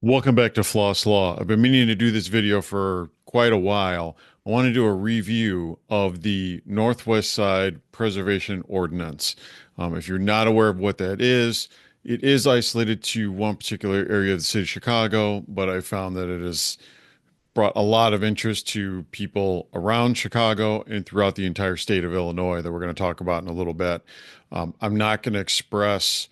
Welcome back to Floss Law. I've been meaning to do this video for quite a while. I want to do a review of the Northwest Side Preservation Ordinance. If you're not aware of what that is, it is isolated to one particular area of the city of Chicago, but I found that it has brought a lot of interest to people around Chicago and throughout the entire state of Illinois that we're going to talk about in a little bit. I'm not going to express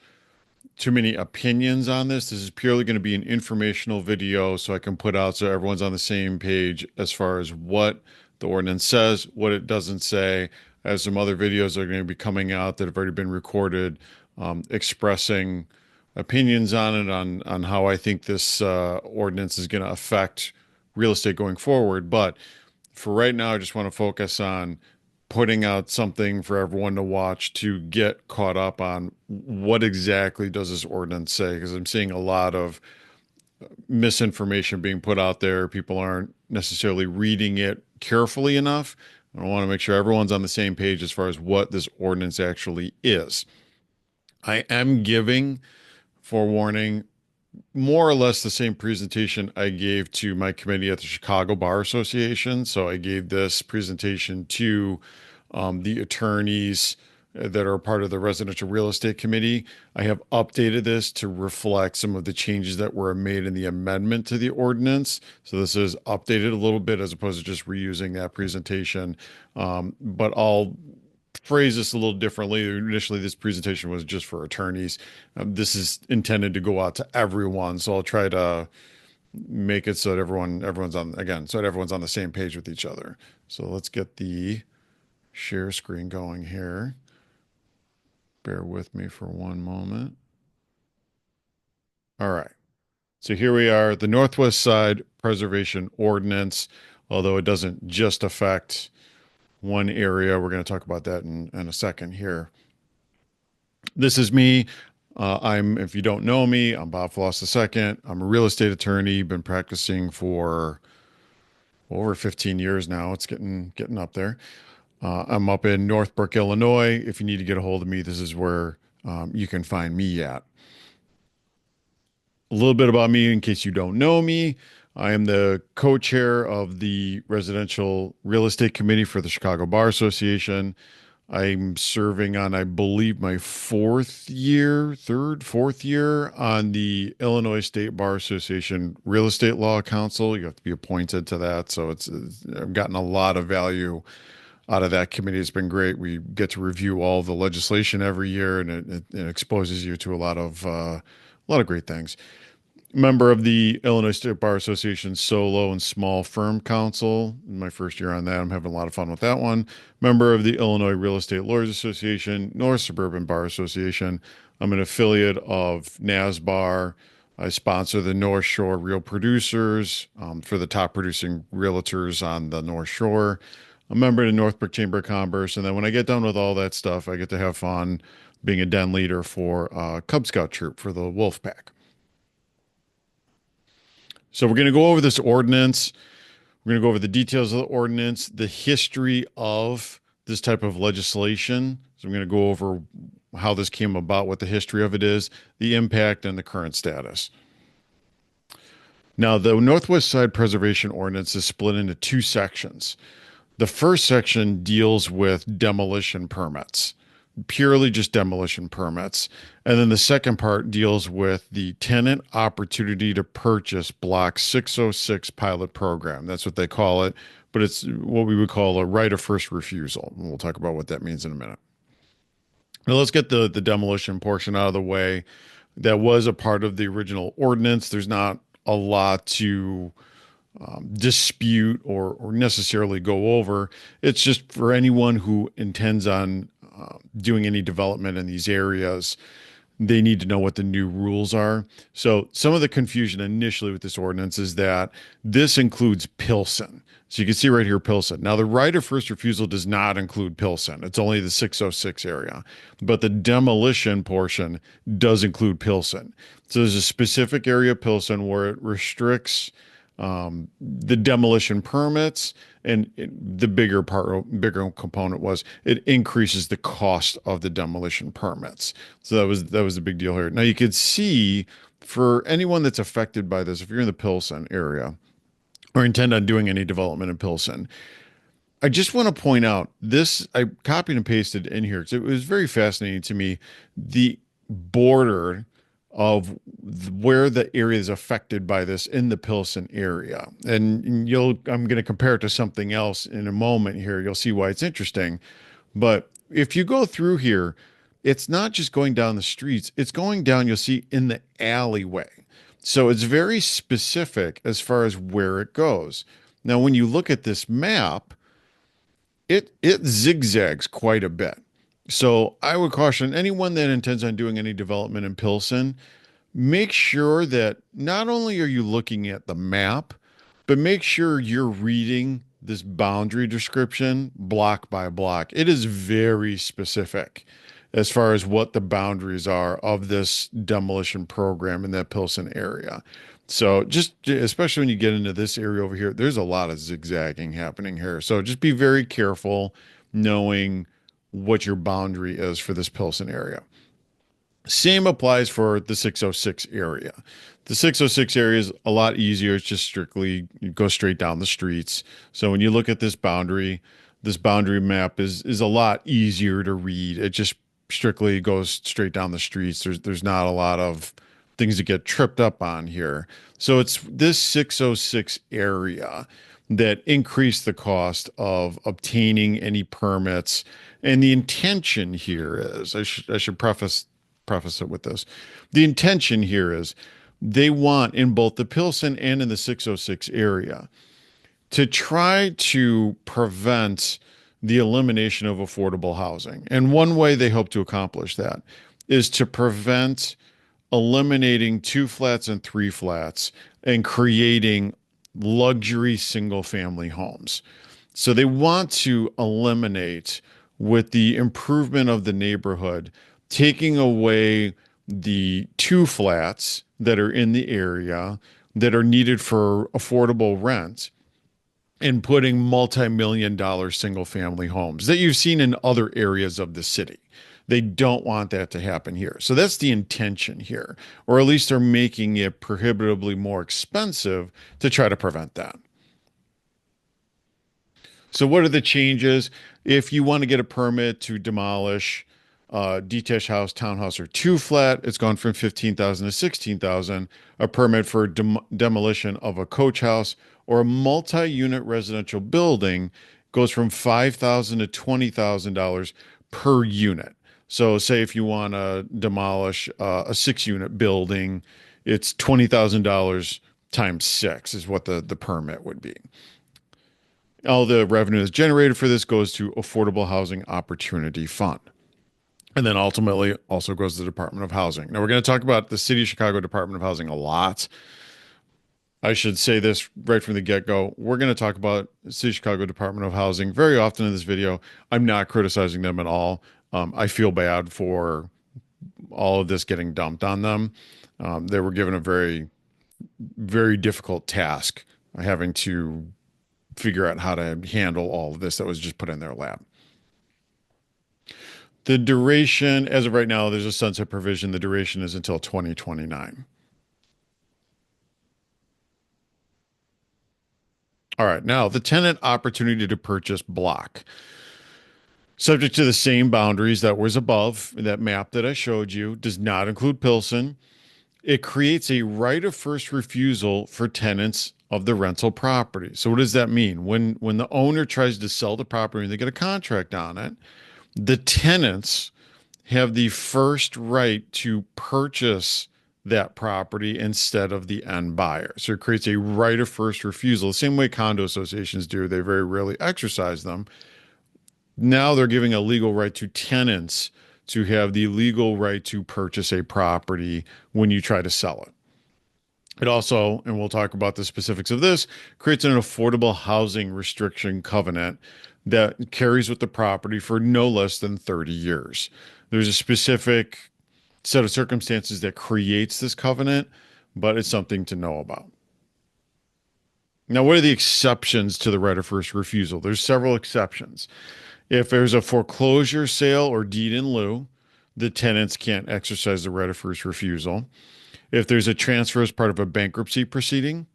too many opinions on this. This is purely going to be an informational video so I can put out so everyone's on the same page as far as what the ordinance says, what it doesn't say. As some other videos are going to be coming out that have already been recorded, expressing opinions on it, on how I think this ordinance is going to affect real estate going forward. But for right now, I just want to focus on putting out something for everyone to watch to get caught up on what exactly does this ordinance say, because I'm seeing a lot of misinformation being put out there. People aren't necessarily reading it carefully enough. I want to make sure everyone's on the same page as far as what this ordinance actually is. I am giving, forewarning, more or less the same presentation I gave to my committee at the Chicago Bar Association. So I gave this presentation to the attorneys that are part of the Residential Real Estate Committee. I have updated this to reflect some of the changes that were made in the amendment to the ordinance. So this is updated a little bit as opposed to just reusing that presentation. But I'll phrase this a little differently. Initially, this presentation was just for attorneys. This is intended to go out to everyone. So I'll try to make it so that everyone's on, again, so that everyone's on the same page with each other. So let's get the share screen going here. Bear with me for one moment. All right. So here we are, the Northwest Side Preservation Ordinance, although it doesn't just affect one area. We're going to talk about that in a second here. This is me. If you don't know me, I'm Bob Floss II. I'm a real estate attorney, been practicing for over 15 years now. It's getting up there. I'm up in Northbrook, Illinois. If you need to get a hold of me, this is where you can find me at. A little bit about me in case you don't know me. I am the co-chair of the Residential Real Estate Committee for the Chicago Bar Association. I'm serving on, I believe, my fourth year on the Illinois State Bar Association Real Estate Law Council. You have to be appointed to that. So I've gotten a lot of value out of that committee. It's been great. We get to review all the legislation every year, and it exposes you to a lot of great things. Member of the Illinois State Bar Association Solo and Small Firm Council. In my first year on that, I'm having a lot of fun with that one. Member of the Illinois Real Estate Lawyers Association, North Suburban Bar Association. I'm an affiliate of NASBAR. I sponsor the North Shore Real Producers for the top producing realtors on the North Shore. I'm a member of the Northbrook Chamber of Commerce. And then when I get done with all that stuff, I get to have fun being a den leader for Cub Scout troop for the Wolf Pack. So we're going to go over this ordinance. We're going to go over the details of the ordinance, the history of this type of legislation. So I'm going to go over how this came about, what the history of it is, the impact, and the current status. Now, the Northwest Side Preservation Ordinance is split into two sections. The first section deals with demolition permits, purely just demolition permits. And then the second part deals with the tenant opportunity to purchase Block 606 pilot program. That's what they call it, but it's what we would call a right of first refusal. And we'll talk about what that means in a minute. Now let's get the demolition portion out of the way. That was a part of the original ordinance. There's not a lot to dispute or necessarily go over. It's just for anyone who intends on doing any development in these areas, they need to know what the new rules are. So some of the confusion initially with this ordinance is that this includes Pilsen. So you can see right here, Pilsen. Now, the right of first refusal does not include Pilsen. It's only the 606 area. But the demolition portion does include Pilsen. So there's a specific area of Pilsen where it restricts the demolition permits, and the bigger component was it increases the cost of the demolition permits. So that was the big deal here. Now you could see for anyone that's affected by this, if you're in the Pilsen area or intend on doing any development in Pilsen, I just want to point out this. I copied and pasted in here because it was very fascinating to me. The border of where the area is affected by this in the Pilsen area. And I'm going to compare it to something else in a moment here. You'll see why it's interesting. But if you go through here, it's not just going down the streets, it's going down, you'll see, in the alleyway. So it's very specific as far as where it goes. Now, when you look at this map, it zigzags quite a bit. So I would caution anyone that intends on doing any development in Pilsen, make sure that not only are you looking at the map, but make sure you're reading this boundary description block by block. It is very specific as far as what the boundaries are of this demolition program in that Pilsen area. So just especially when you get into this area over here, there's a lot of zigzagging happening here. So just be very careful knowing what your boundary is for this Pilsen area. Same applies for the 606 area. The 606 area is a lot easier. It's just strictly you go straight down the streets. So when you look at this boundary map is a lot easier to read. It just strictly goes straight down the streets. There's not a lot of things to get tripped up on here. So it's this 606 area that increased the cost of obtaining any permits. And the intention here is, I should preface it with this. The intention here is they want in both the Pilsen and in the 606 area to try to prevent the elimination of affordable housing. And one way they hope to accomplish that is to prevent eliminating two flats and three flats and creating luxury single family homes. So they want to eliminate, with the improvement of the neighborhood, taking away the two flats that are in the area that are needed for affordable rent and putting multi-million dollar single family homes that you've seen in other areas of the city. They don't want that to happen here. So that's the intention here, or at least they're making it prohibitively more expensive to try to prevent that. So what are the changes? If you want to get a permit to demolish detached house, townhouse, or two flat, it's gone from 15,000 to 16,000. A permit for demolition of a coach house or a multi-unit residential building goes from 5,000 to $20,000 per unit. So say if you want to demolish a 6-unit building, it's $20,000 times 6 is what the permit would be. All the revenue that's generated for this goes to Affordable Housing Opportunity Fund. And then ultimately also goes to the Department of Housing. Now we're going to talk about the City of Chicago Department of Housing a lot. I should say this right from the get-go. We're going to talk about the City of Chicago Department of Housing very often in this video. I'm not criticizing them at all. I feel bad for all of this getting dumped on them. They were given a very, very difficult task, having to figure out how to handle all of this that was just put in their lap. The duration, as of right now, there's a sunset provision. The duration is until 2029. All right, now the tenant opportunity to purchase block. Subject to the same boundaries that was above, that map that I showed you, does not include Pilsen. It creates a right of first refusal for tenants of the rental property. So what does that mean? When the owner tries to sell the property and they get a contract on it, the tenants have the first right to purchase that property instead of the end buyer. So it creates a right of first refusal, the same way condo associations do. They very rarely exercise them. Now they're giving a legal right to tenants to have the legal right to purchase a property when you try to sell it. It also, and we'll talk about the specifics of this, creates an affordable housing restriction covenant that carries with the property for no less than 30 years. There's a specific set of circumstances that creates this covenant, but it's something to know about. Now, what are the exceptions to the right of first refusal? There's several exceptions. If there's a foreclosure sale or deed in lieu, the tenants can't exercise the right of first refusal. If there's a transfer as part of a bankruptcy proceeding,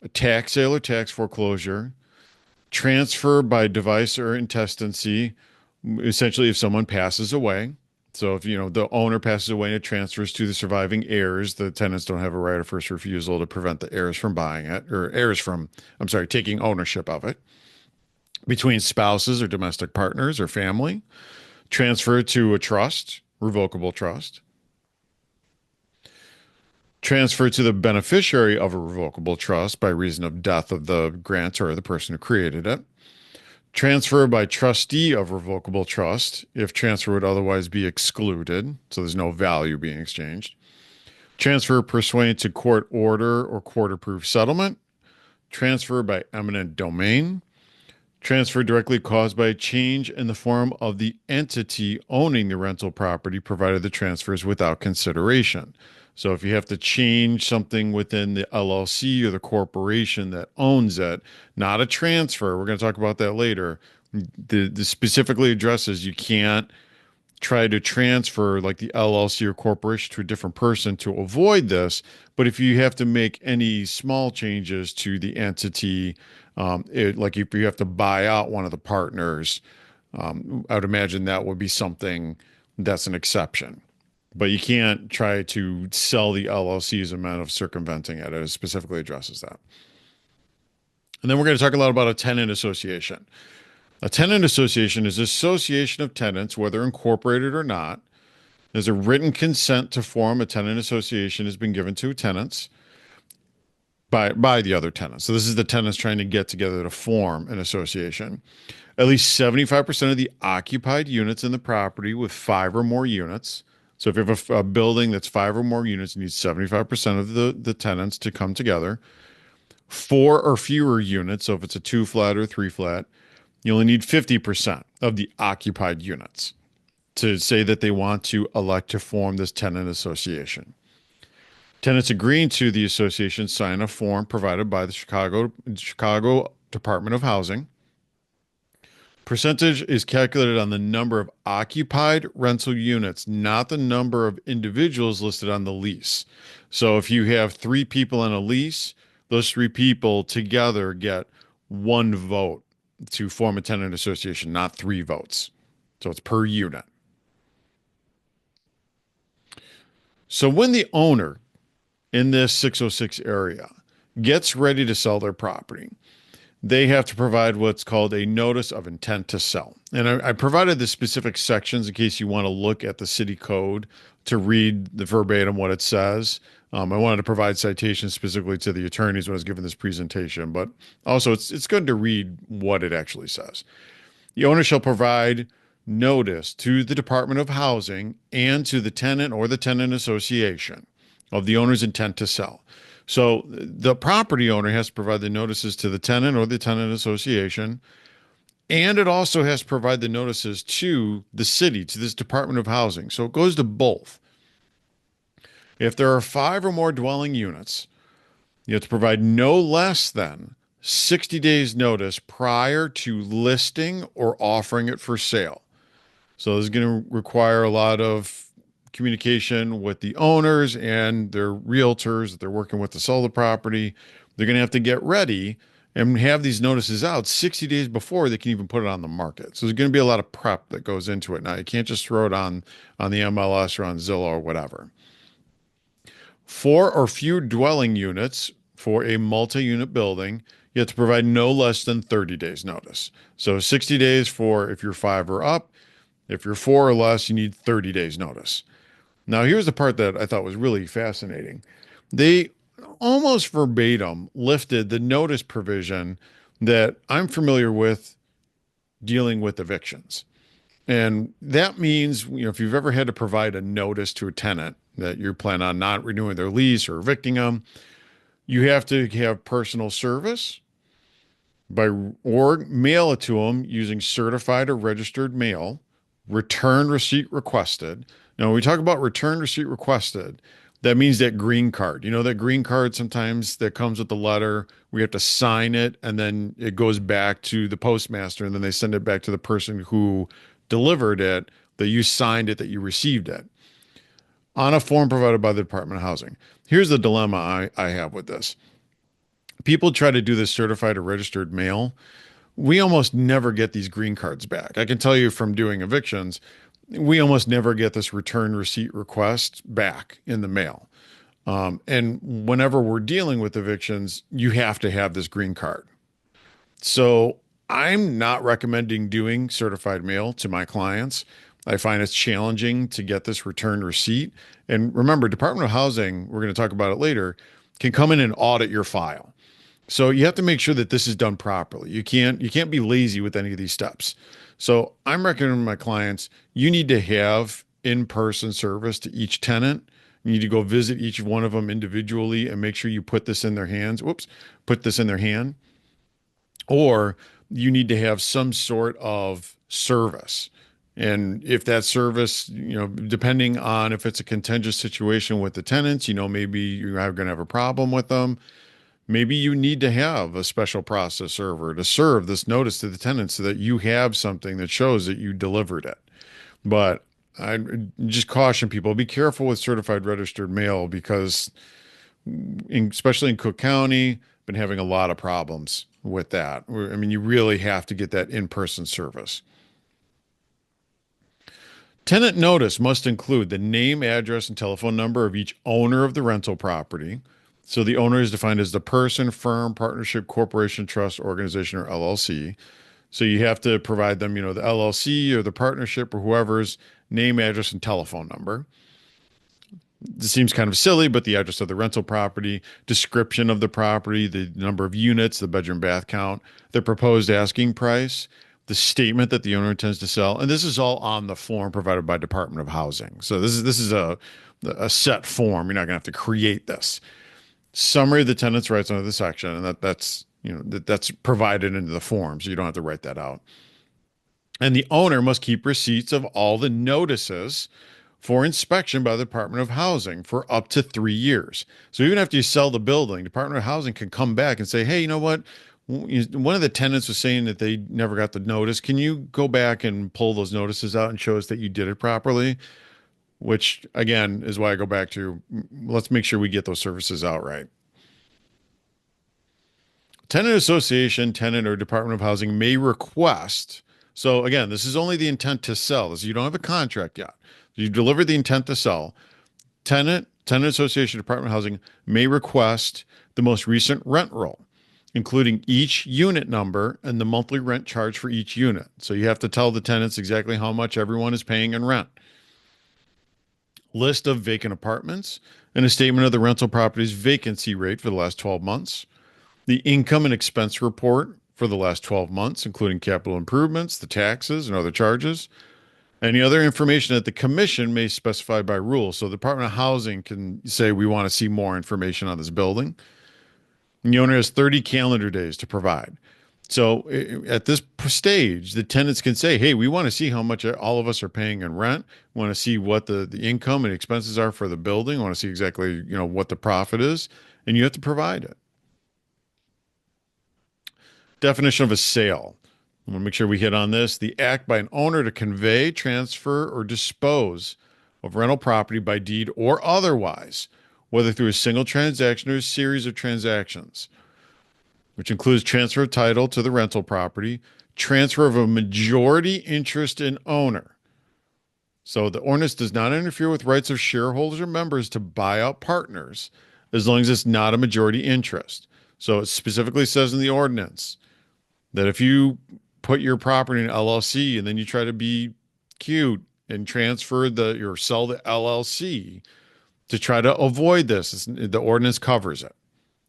a tax sale or tax foreclosure, transfer by device or intestacy, essentially if someone passes away. So if the owner passes away and it transfers to the surviving heirs, the tenants don't have a right of first refusal to prevent the heirs from buying it, or heirs from, I'm sorry, taking ownership of it. Between spouses or domestic partners or family, transfer to a trust, revocable trust, transfer to the beneficiary of a revocable trust by reason of death of the grantor or the person who created it. Transfer by trustee of revocable trust if transfer would otherwise be excluded, so there's no value being exchanged. Transfer pursuant to court order or court approved settlement. Transfer by eminent domain. Transfer directly caused by a change in the form of the entity owning the rental property, provided the transfer is without consideration. So if you have to change something within the LLC or the corporation that owns it, not a transfer, we're going to talk about that later. The specifically addresses you can't try to transfer like the LLC or corporation to a different person to avoid this. But if you have to make any small changes to the entity, like if you have to buy out one of the partners, I would imagine that would be something that's an exception. But you can't try to sell the LLC as a matter of circumventing it. It specifically addresses that. And then we're going to talk a lot about a tenant association. A tenant association is an association of tenants, whether incorporated or not. There's a written consent to form a tenant association has been given to tenants by the other tenants. So this is the tenants trying to get together to form an association. At least 75% of the occupied units in the property with 5 or more units. So if you have a building that's 5 or more units, you need 75% of the tenants to come together. 4 or fewer units, so if it's a 2 flat or 3 flat, you only need 50% of the occupied units to say that they want to elect to form this tenant association. Tenants agreeing to the association sign a form provided by the Chicago Department of Housing. Percentage is calculated on the number of occupied rental units, not the number of individuals listed on the lease. So if you have 3 people on a lease, those 3 people together get 1 vote to form a tenant association, not 3 votes. So it's per unit. So when the owner in this 606 area gets ready to sell their property, they have to provide what's called a notice of intent to sell. And I provided the specific sections in case you want to look at the city code to read the verbatim what it says. I wanted to provide citations specifically to the attorneys when I was giving this presentation, but also it's good to read what it actually says. The owner shall provide notice to the Department of Housing and to the tenant or the tenant association of the owner's intent to sell. So the property owner has to provide the notices to the tenant or the tenant association, and it also has to provide the notices to the city, to this Department of Housing. So it goes to both. If there are 5 or more dwelling units, you have to provide no less than 60 days notice prior to listing or offering it for sale. So this is going to require a lot of communication with the owners and their realtors that they're working with to sell the property. They're going to have to get ready and have these notices out 60 days before they can even put it on the market. So there's going to be a lot of prep that goes into it. Now, you can't just throw it on the MLS or on Zillow or whatever. 4 or fewer dwelling units for a multi-unit building, you have to provide no less than 30 days notice. So 60 days for if you're 5 or up. If you're 4 or less, you need 30 days notice. Now, here's the part that I thought was really fascinating. They almost verbatim lifted the notice provision that I'm familiar with dealing with evictions. And that means, if you've ever had to provide a notice to a tenant that you plan on not renewing their lease or evicting them, you have to have personal service or mail it to them using certified or registered mail, return receipt requested. Now, when we talk about return receipt requested, that means that green card. You know, that green card sometimes that comes with the letter, we have to sign it, and then it goes back to the postmaster, and then they send it back to the person who delivered it, that you signed it, that you received it. on a form provided by the Department of Housing. Here's the dilemma I have with this. People try to do this certified or registered mail. We almost never get these green cards back. I can tell you from doing evictions, we almost never get this return receipt request back in the mail. And whenever we're dealing with evictions, you have to have this green card. So I'm not recommending doing certified mail to my clients. I find it's challenging to get this return receipt. And remember, Department of Housing, we're going to talk about it later, can come in and audit your file. So you have to make sure that this is done properly. You can't be lazy with any of these steps. So I'm recommending my clients, you need to have in-person service to each tenant. You need to go visit each one of them individually and make sure you put this in their hands. Whoops, put this in their hand. Or you need to have some sort of service. And if that service, depending on if it's a contentious situation with the tenants, maybe you're going to have a problem with them. Maybe you need to have a special process server to serve this notice to the tenant so that you have something that shows that you delivered it. But I just caution people, be careful with certified registered mail because especially in Cook County, been having a lot of problems with that. I mean, you really have to get that in-person service. Tenant notice must include the name, address, and telephone number of each owner of the rental property. So the owner is defined as the person, firm, partnership, corporation, trust, organization, or LLC. So you have to provide them, the LLC or the partnership or whoever's name, address, and telephone number. This seems kind of silly, but the address of the rental property, description of the property, the number of units, the bedroom bath count, the proposed asking price, the statement that the owner intends to sell, and this is all on the form provided by Department of Housing. So this is a set form. You're not going to have to create this. Summary of the tenant's rights under the section, and that's provided into the form, so you don't have to write that out. And the owner must keep receipts of all the notices for inspection by the Department of Housing for up to 3 years. So even after you sell the building, Department of Housing can come back and say, hey, you know what? One of the tenants was saying that they never got the notice. Can you go back and pull those notices out and show us that you did it properly? Which, again, is why I go back to let's make sure we get those services out right. Tenant association, tenant, or Department of Housing may request. So again, this is only the intent to sell. This, you don't have a contract yet. You deliver the intent to sell. Tenant association, Department of Housing may request the most recent rent roll, including each unit number and the monthly rent charge for each unit. So you have to tell the tenants exactly how much everyone is paying in rent. List of vacant apartments and a statement of the rental property's vacancy rate for the last 12 months. The income and expense report for the last 12 months, including capital improvements, the taxes, and other charges. Any other information that the commission may specify by rule. So the Department of Housing can say, we want to see more information on this building. And the owner has 30 calendar days to provide. So at this stage, the tenants can say, hey, we want to see how much all of us are paying in rent. We want to see what the income and expenses are for the building. We want to see exactly, what the profit is. And you have to provide it. Definition of a sale. I want to make sure we hit on this. The act by an owner to convey, transfer, or dispose of rental property by deed or otherwise, whether through a single transaction or a series of transactions, which includes transfer of title to the rental property, transfer of a majority interest in owner. So the ordinance does not interfere with rights of shareholders or members to buy out partners as long as it's not a majority interest. So it specifically says in the ordinance that if you put your property in LLC and then you try to be cute and transfer or sell the LLC to try to avoid this, the ordinance covers it.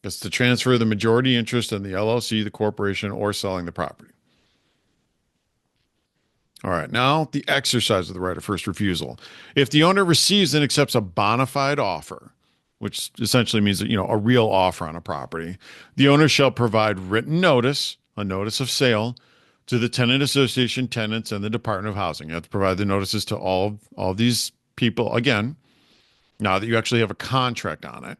It's to transfer the majority interest in the LLC, the corporation, or selling the property. All right, now the exercise of the right of first refusal. If the owner receives and accepts a bona fide offer, which essentially means that, a real offer on a property, the owner shall provide written notice, a notice of sale, to the tenant association, tenants, and the Department of Housing. You have to provide the notices to all these people, again, now that you actually have a contract on it.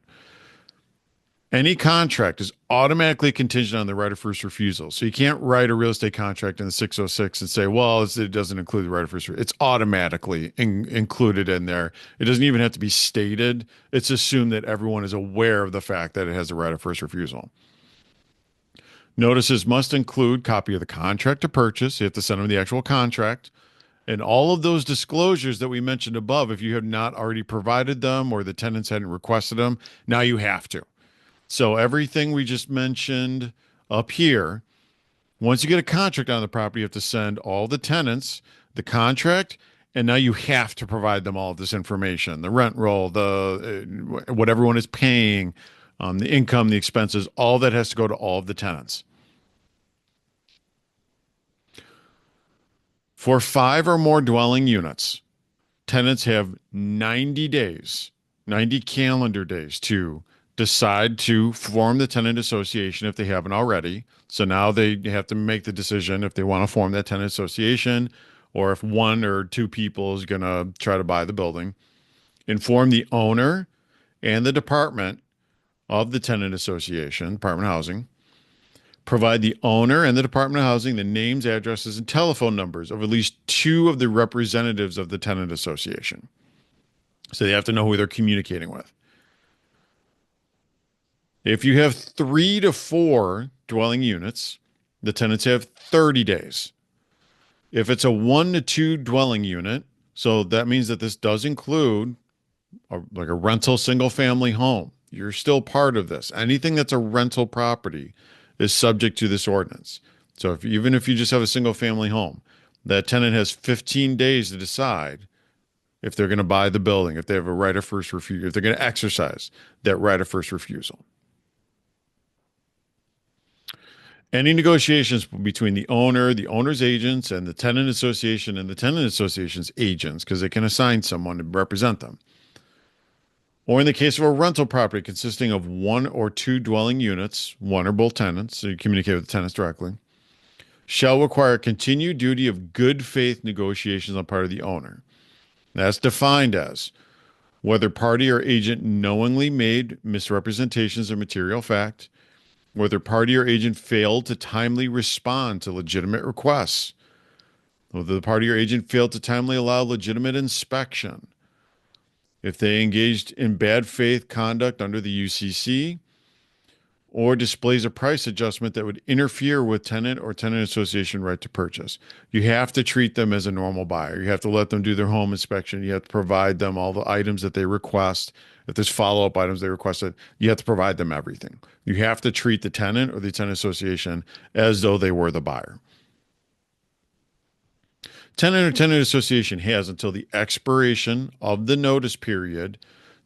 Any contract is automatically contingent on the right of first refusal. So you can't write a real estate contract in the 606 and say, well, it doesn't include the right of first refusal. It's automatically included in there. It doesn't even have to be stated. It's assumed that everyone is aware of the fact that it has the right of first refusal. Notices must include copy of the contract to purchase. You have to send them the actual contract. And all of those disclosures that we mentioned above, if you have not already provided them or the tenants hadn't requested them, now you have to. So everything we just mentioned up here, once you get a contract on the property, you have to send all the tenants the contract, and now you have to provide them all of this information: the rent roll, the what everyone is paying, the income, the expenses, all that has to go to all of the tenants. For 5 or more dwelling units, tenants have 90 days, 90 calendar days to decide to form the tenant association if they haven't already. So now they have to make the decision if they want to form that tenant association or if one or two people is going to try to buy the building. Inform the owner and the department of the tenant association, Department of Housing. Provide the owner and the Department of Housing the names, addresses, and telephone numbers of at least two of the representatives of the tenant association. So they have to know who they're communicating with. If you have 3 to 4 dwelling units, the tenants have 30 days. If it's a 1 to 2 dwelling unit, so that means that this does include like a rental single family home. You're still part of this. Anything that's a rental property is subject to this ordinance. So even if you just have a single family home, that tenant has 15 days to decide if they're going to buy the building, if they have a right of first refusal, if they're going to exercise that right of first refusal. Any negotiations between the owner, the owner's agents, and the tenant association and the tenant association's agents, because they can assign someone to represent them. Or in the case of a rental property consisting of 1 or 2 dwelling units, one or both tenants, so you communicate with the tenants directly, shall require continued duty of good faith negotiations on part of the owner. That's defined as whether party or agent knowingly made misrepresentations of material fact, whether party or agent failed to timely respond to legitimate requests, whether the party or agent failed to timely allow legitimate inspection, if they engaged in bad faith conduct under the UCC, or displays a price adjustment that would interfere with tenant or tenant association right to purchase. You have to treat them as a normal buyer. You have to let them do their home inspection. You have to provide them all the items that they request. If there's follow-up items they requested, you have to provide them everything. You have to treat the tenant or the tenant association as though they were the buyer. Tenant or tenant association has until the expiration of the notice period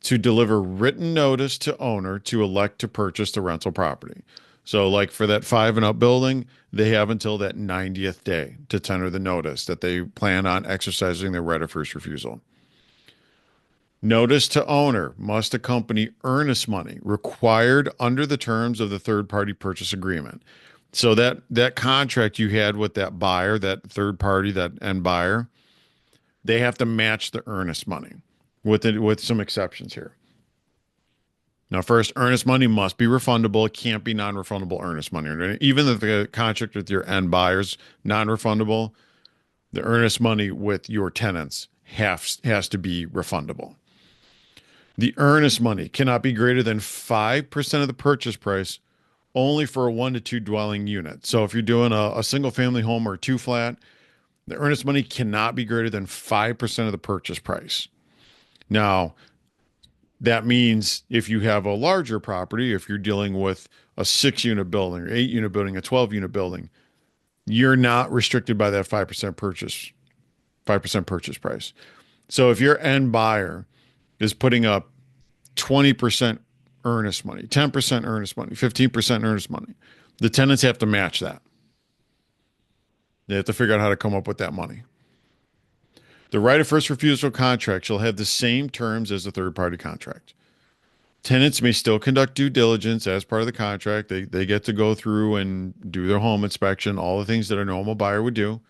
to deliver written notice to owner to elect to purchase the rental property. So like for that 5 and up building, they have until that 90th day to tender the notice that they plan on exercising their right of first refusal. Notice to owner must accompany earnest money required under the terms of the third party purchase agreement. So that contract you had with that buyer, that third party, that end buyer, they have to match the earnest money with some exceptions here. Now, first, earnest money must be refundable. It can't be non-refundable earnest money. Even if the contract with your end buyer's non-refundable, the earnest money with your tenants has to be refundable. The earnest money cannot be greater than 5% of the purchase price only for a 1 to 2 dwelling unit. So if you're doing a single family home or a 2 flat, the earnest money cannot be greater than 5% of the purchase price. Now, that means if you have a larger property, if you're dealing with a 6 unit building or 8 unit building, a 12 unit building, you're not restricted by that 5% purchase price. So if your end buyer is putting up 20% earnest money, 10% earnest money, 15% earnest money, the tenants have to match that. They have to figure out how to come up with that money. The right of first refusal contract shall have the same terms as the third party contract. Tenants may still conduct due diligence as part of the contract. They get to go through and do their home inspection, all the things that a normal buyer would do.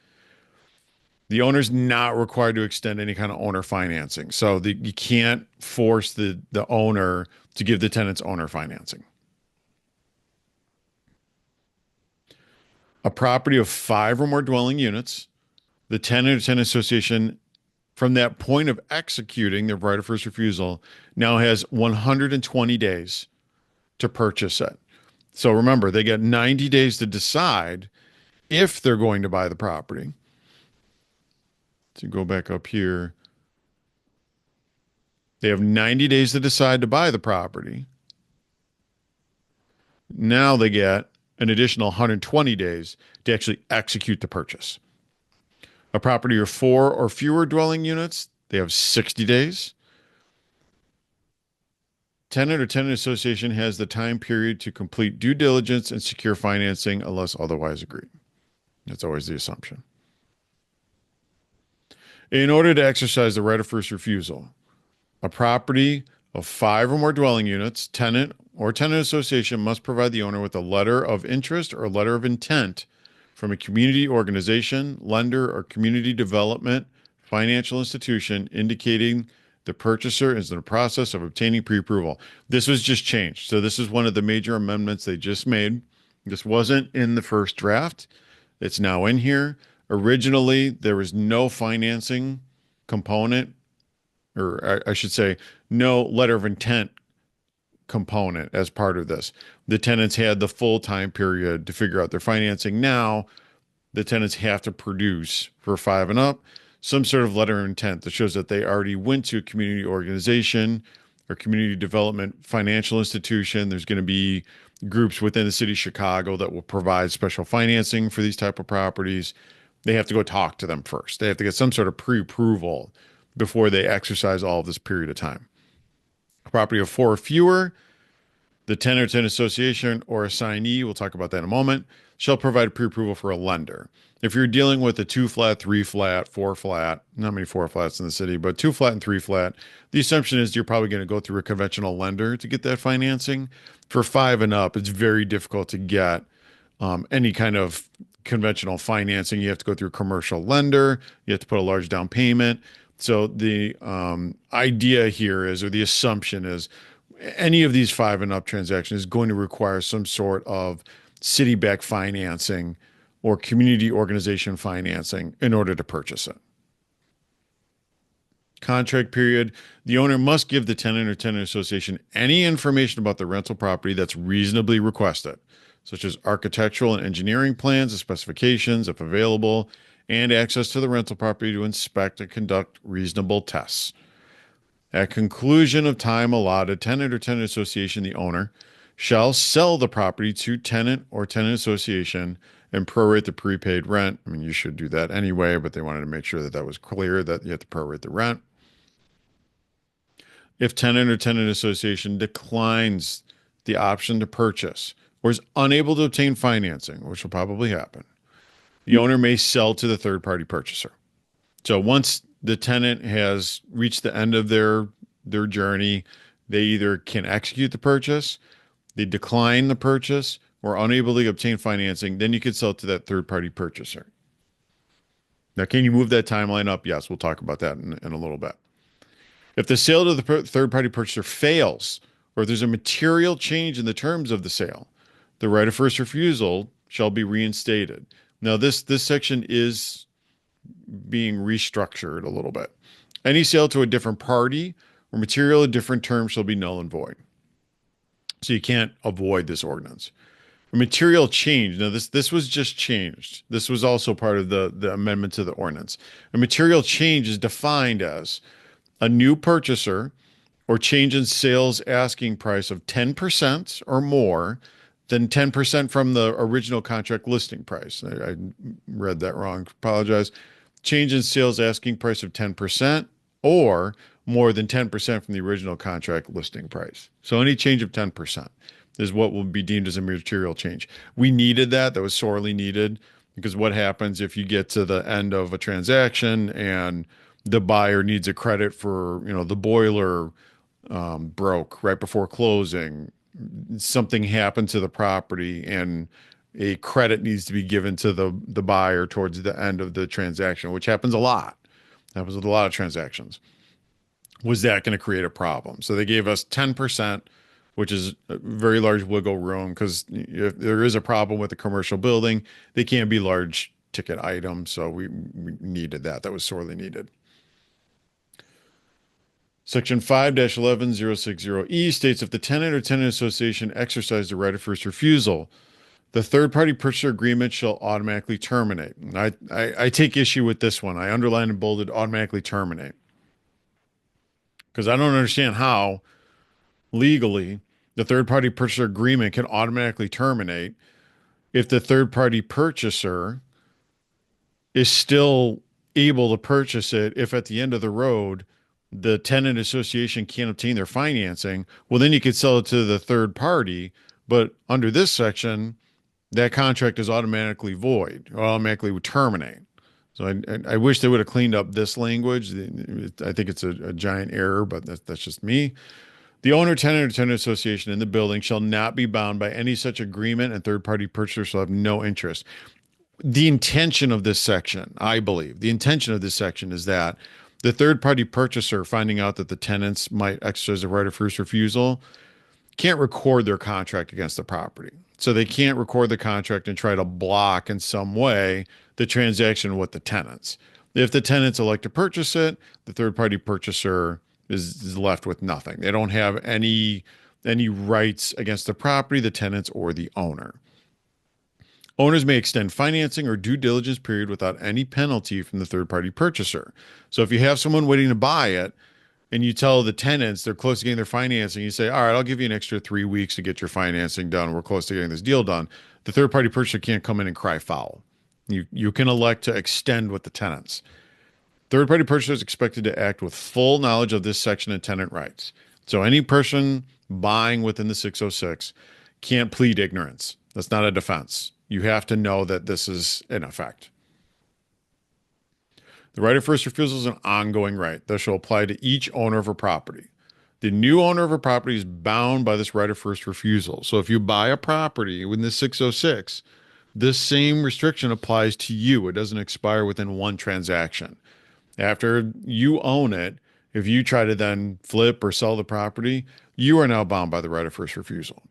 The owner's not required to extend any kind of owner financing. So you can't force the owner to give the tenants owner financing. A property of five or more dwelling units, the tenant or tenant association, from that point of executing their right of first refusal, now has 120 days to purchase it. So remember, they get 90 days to decide if they're going to buy the property. To go back up here, they have 90 days to decide to buy the property. Now they get an additional 120 days to actually execute the purchase. A property of four or fewer dwelling units, they have 60 days. Tenant or tenant association has the time period to complete due diligence and secure financing unless otherwise agreed. That's always the assumption. In order to exercise the right of first refusal, a property of five or more dwelling units, tenant or tenant association must provide the owner with a letter of interest or letter of intent from a community organization, lender, or community development financial institution indicating the purchaser is in the process of obtaining pre-approval. This was just changed. So this is one of the major amendments they just made. This wasn't in the first draft. It's now in here. Originally, there was no financing component, or I should say, no letter of intent component as part of this. The tenants had the full time period to figure out their financing. Now, the tenants have to produce for five and up some sort of letter of intent that shows that they already went to a community organization or community development financial institution. There's going to be groups within the city of Chicago that will provide special financing for these type of properties. They have to go talk to them first. They have to get some sort of pre-approval before they exercise all of this period of time. A property of four or fewer, the tenant or tenant association or assignee, we'll talk about that in a moment, shall provide pre-approval for a lender. If you're dealing with a 2-flat, 3-flat, 4-flat, not many 4-flats in the city, but 2-flat and 3-flat, the assumption is you're probably going to go through a conventional lender to get that financing. For five and up, it's very difficult to get any kind of conventional financing. You have to go through a commercial lender. You have to put a large down payment. So the idea here is, or the assumption is, any of these five and up transactions is going to require some sort of city-backed financing or community organization financing in order to purchase it. Contract period. The owner must give the tenant or tenant association any information about the rental property that's reasonably requested, such as architectural and engineering plans and specifications, if available, and access to the rental property to inspect and conduct reasonable tests. At conclusion of time allotted, tenant or tenant association, the owner, shall sell the property to tenant or tenant association and prorate the prepaid rent. I mean, you should do that anyway, but they wanted to make sure that that was clear, that you have to prorate the rent. If tenant or tenant association declines the option to purchase or is unable to obtain financing, which will probably happen, the owner may sell to the third-party purchaser. So once the tenant has reached the end of their journey, they either can execute the purchase, they decline the purchase, or unable to obtain financing, then you could sell to that third-party purchaser. Now, can you move that timeline up? Yes, we'll talk about that in a little bit. If the sale to the third-party purchaser fails, or there's a material change in the terms of the sale, the right of first refusal shall be reinstated. Now, this section is being restructured a little bit. Any sale to a different party or material of different terms shall be null and void. So you can't avoid this ordinance. A material change. Now, this was just changed. This was also part of the amendment to the ordinance. A material change is defined as a new purchaser or change in sales asking price of 10% or more than 10% from the original contract listing price. I read that wrong. Apologize. Change in sales asking price of 10% or more than 10% from the original contract listing price. So any change of 10% is what will be deemed as a material change. We needed that. That was sorely needed, because what happens if you get to the end of a transaction and the buyer needs a credit for, the boiler broke right before closing, something happened to the property, and a credit needs to be given to the buyer towards the end of the transaction, which happens a lot. Happens with a lot of transactions. Was that going to create a problem? So they gave us 10%, which is a very large wiggle room because if there is a problem with a commercial building, they can't be large ticket items. So we needed that. That was sorely needed. Section 5-11060E states if the tenant or tenant association exercise the right of first refusal, the third party purchaser agreement shall automatically terminate. And I take issue with this one. I underlined and bolded automatically terminate because I don't understand how legally the third party purchaser agreement can automatically terminate if the third party purchaser is still able to purchase it if at the end of the road the tenant association can't obtain their financing. Well, then you could sell it to the third party, but under this section that contract is automatically void or automatically would terminate. So I wish they would have cleaned up this language. I think it's a giant error, but that's just me. The owner, tenant, or tenant association in the building shall not be bound by any such agreement, and third-party purchasers shall have no interest. The intention of this section, I believe, the intention of this section is that the third-party purchaser finding out that the tenants might exercise the right of first refusal can't record their contract against the property. So they can't record the contract and try to block in some way the transaction with the tenants. If the tenants elect to purchase it, the third party purchaser is left with nothing. They don't have any rights against the property, the tenants, or the owner. Owners may extend financing or due diligence period without any penalty from the third party purchaser. So if you have someone waiting to buy it, and you tell the tenants they're close to getting their financing, you say, all right, I'll give you an extra 3 weeks to get your financing done. We're close to getting this deal done. The third party purchaser can't come in and cry foul. You can elect to extend with the tenants. Third party purchaser is expected to act with full knowledge of this section of tenant rights. So any person buying within the 606 can't plead ignorance. That's not a defense. You have to know that this is in effect. The right of first refusal is an ongoing right that shall apply to each owner of a property. The new owner of a property is bound by this right of first refusal. So if you buy a property within the 606, this same restriction applies to you. It doesn't expire within one transaction. After you own it, if you try to then flip or sell the property, you are now bound by the right of first refusal.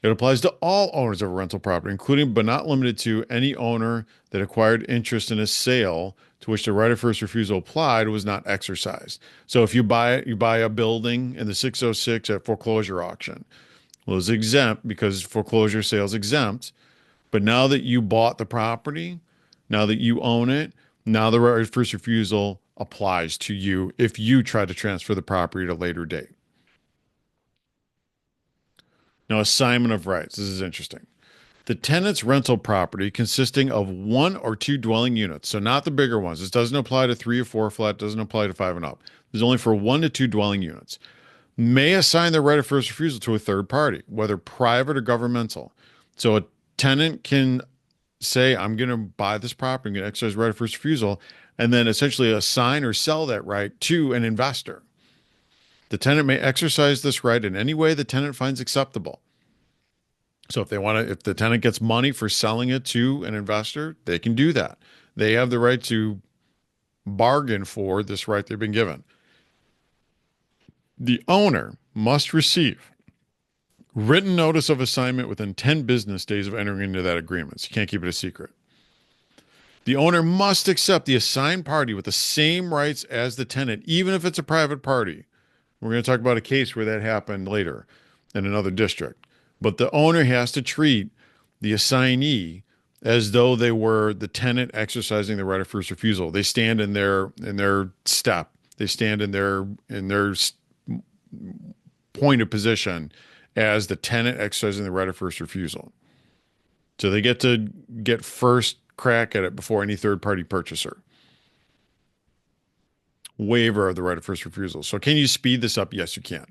It applies to all owners of a rental property, including but not limited to any owner that acquired interest in a sale to which the right of first refusal applied was not exercised. So if you buy a building in the 606 at foreclosure auction, well, it's exempt because foreclosure sales exempt. But now that you bought the property, now that you own it, now the right of first refusal applies to you if you try to transfer the property at a later date. Now, assignment of rights. This is interesting. The tenant's rental property consisting of one or two dwelling units, so not the bigger ones. This doesn't apply to 3 or 4 flat, doesn't apply to 5 and up. This is only for 1 to 2 dwelling units. May assign the right of first refusal to a third party, whether private or governmental. So a tenant can say, I'm going to buy this property, I'm going to exercise right of first refusal, and then essentially assign or sell that right to an investor. The tenant may exercise this right in any way the tenant finds acceptable. So if the tenant gets money for selling it to an investor, they can do that. They have the right to bargain for this right they've been given. The owner must receive written notice of assignment within 10 business days of entering into that agreement. So you can't keep it a secret. The owner must accept the assigned party with the same rights as the tenant, even if it's a private party. We're going to talk about a case where that happened later in another district. But the owner has to treat the assignee as though they were the tenant exercising the right of first refusal. They stand in their step. They stand in their point of position as the tenant exercising the right of first refusal. So they get to get first crack at it before any third party purchaser. Waiver of the right of first refusal. So can you speed this up? Yes, you can.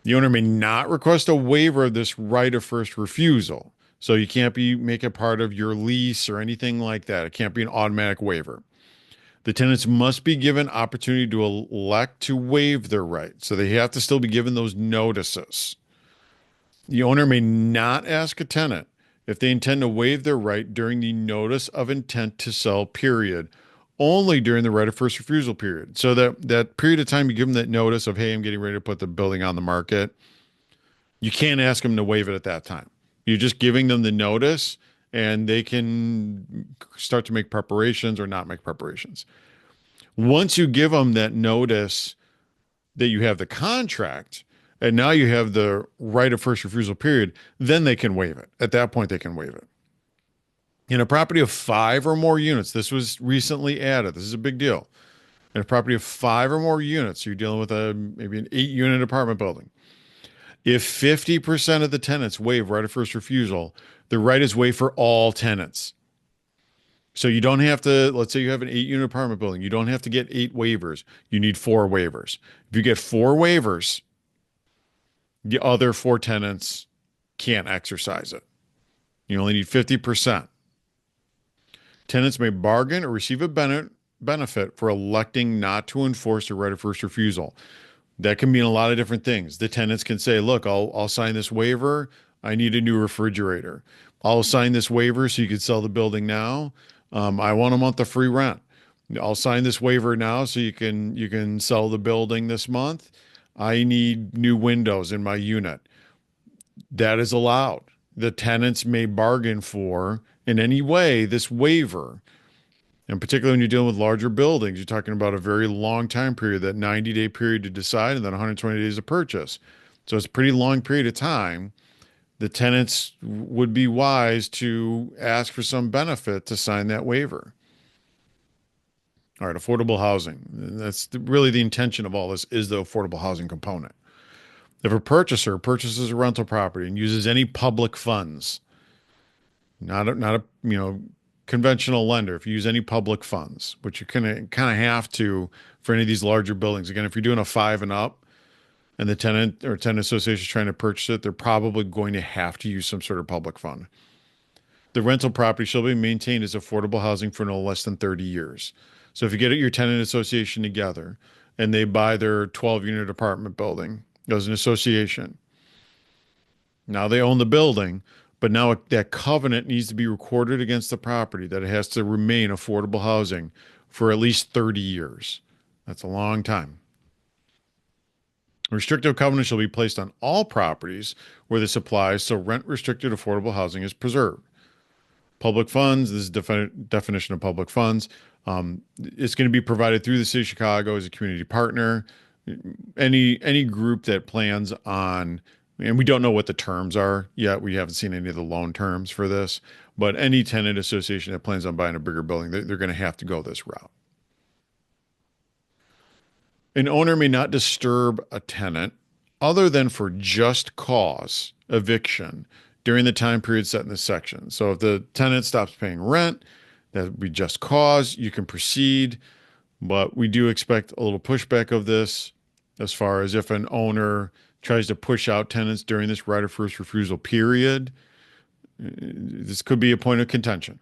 The owner may not request a waiver of this right of first refusal. So you can't make it part of your lease or anything like that. It can't be an automatic waiver. The tenants must be given opportunity to elect to waive their right. So they have to still be given those notices. The owner may not ask a tenant if they intend to waive their right during the notice of intent to sell period, only during the right of first refusal period. So that period of time you give them that notice of, hey, I'm getting ready to put the building on the market, You can't ask them to waive it at that time. You're just giving them the notice and they can start to make preparations or not make preparations. Once you give them that notice that you have the contract and now you have the right of first refusal period, then they can waive it. At that point, they can waive it. In a property of 5 or more units, this was recently added. This is a big deal. In a property of 5 or more units, you're dealing with a maybe an 8 unit apartment building. If 50% of the tenants waive right of first refusal, the right is waived for all tenants. So you don't have to, let's say you have an 8 unit apartment building, you don't have to get 8 waivers. You need 4 waivers. If you get 4 waivers, the other 4 tenants can't exercise it. You only need 50%. Tenants may bargain or receive a benefit for electing not to enforce a right of first refusal. That can mean a lot of different things. The tenants can say, look, I'll sign this waiver. I need a new refrigerator. I'll sign this waiver so you can sell the building now. I want a month of free rent. I'll sign this waiver now so you can sell the building this month. I need new windows in my unit. That is allowed. The tenants may bargain for in any way this waiver. And particularly when you're dealing with larger buildings, you're talking about a very long time period, that 90-day period to decide, and then 120 days to purchase. So it's a pretty long period of time. The tenants would be wise to ask for some benefit to sign that waiver. All right, affordable housing. That's really the intention of all this, is the affordable housing component. If a purchaser purchases a rental property and uses any public funds, not a conventional lender, if you use any public funds, which you kind of have to for any of these larger buildings. Again, if you're doing a 5 and up and the tenant or tenant association is trying to purchase it, they're probably going to have to use some sort of public fund. The rental property shall be maintained as affordable housing for no less than 30 years. So if you get your tenant association together and they buy their 12-unit apartment building as an association, now they own the building, but now that covenant needs to be recorded against the property that it has to remain affordable housing for at least 30 years. That's a long time. A restrictive covenant shall be placed on all properties where this applies, so rent-restricted affordable housing is preserved. Public funds, this is definition of public funds. It's going to be provided through the city of Chicago as a community partner. Any group that plans on, and we don't know what the terms are yet. We haven't seen any of the loan terms for this, but any tenant association that plans on buying a bigger building, they're going to have to go this route. An owner may not disturb a tenant other than for just cause eviction during the time period set in this section. So if the tenant stops paying rent, that would be just cause. You can proceed, but we do expect a little pushback of this as far as if an owner tries to push out tenants during this right of first refusal period. This could be a point of contention.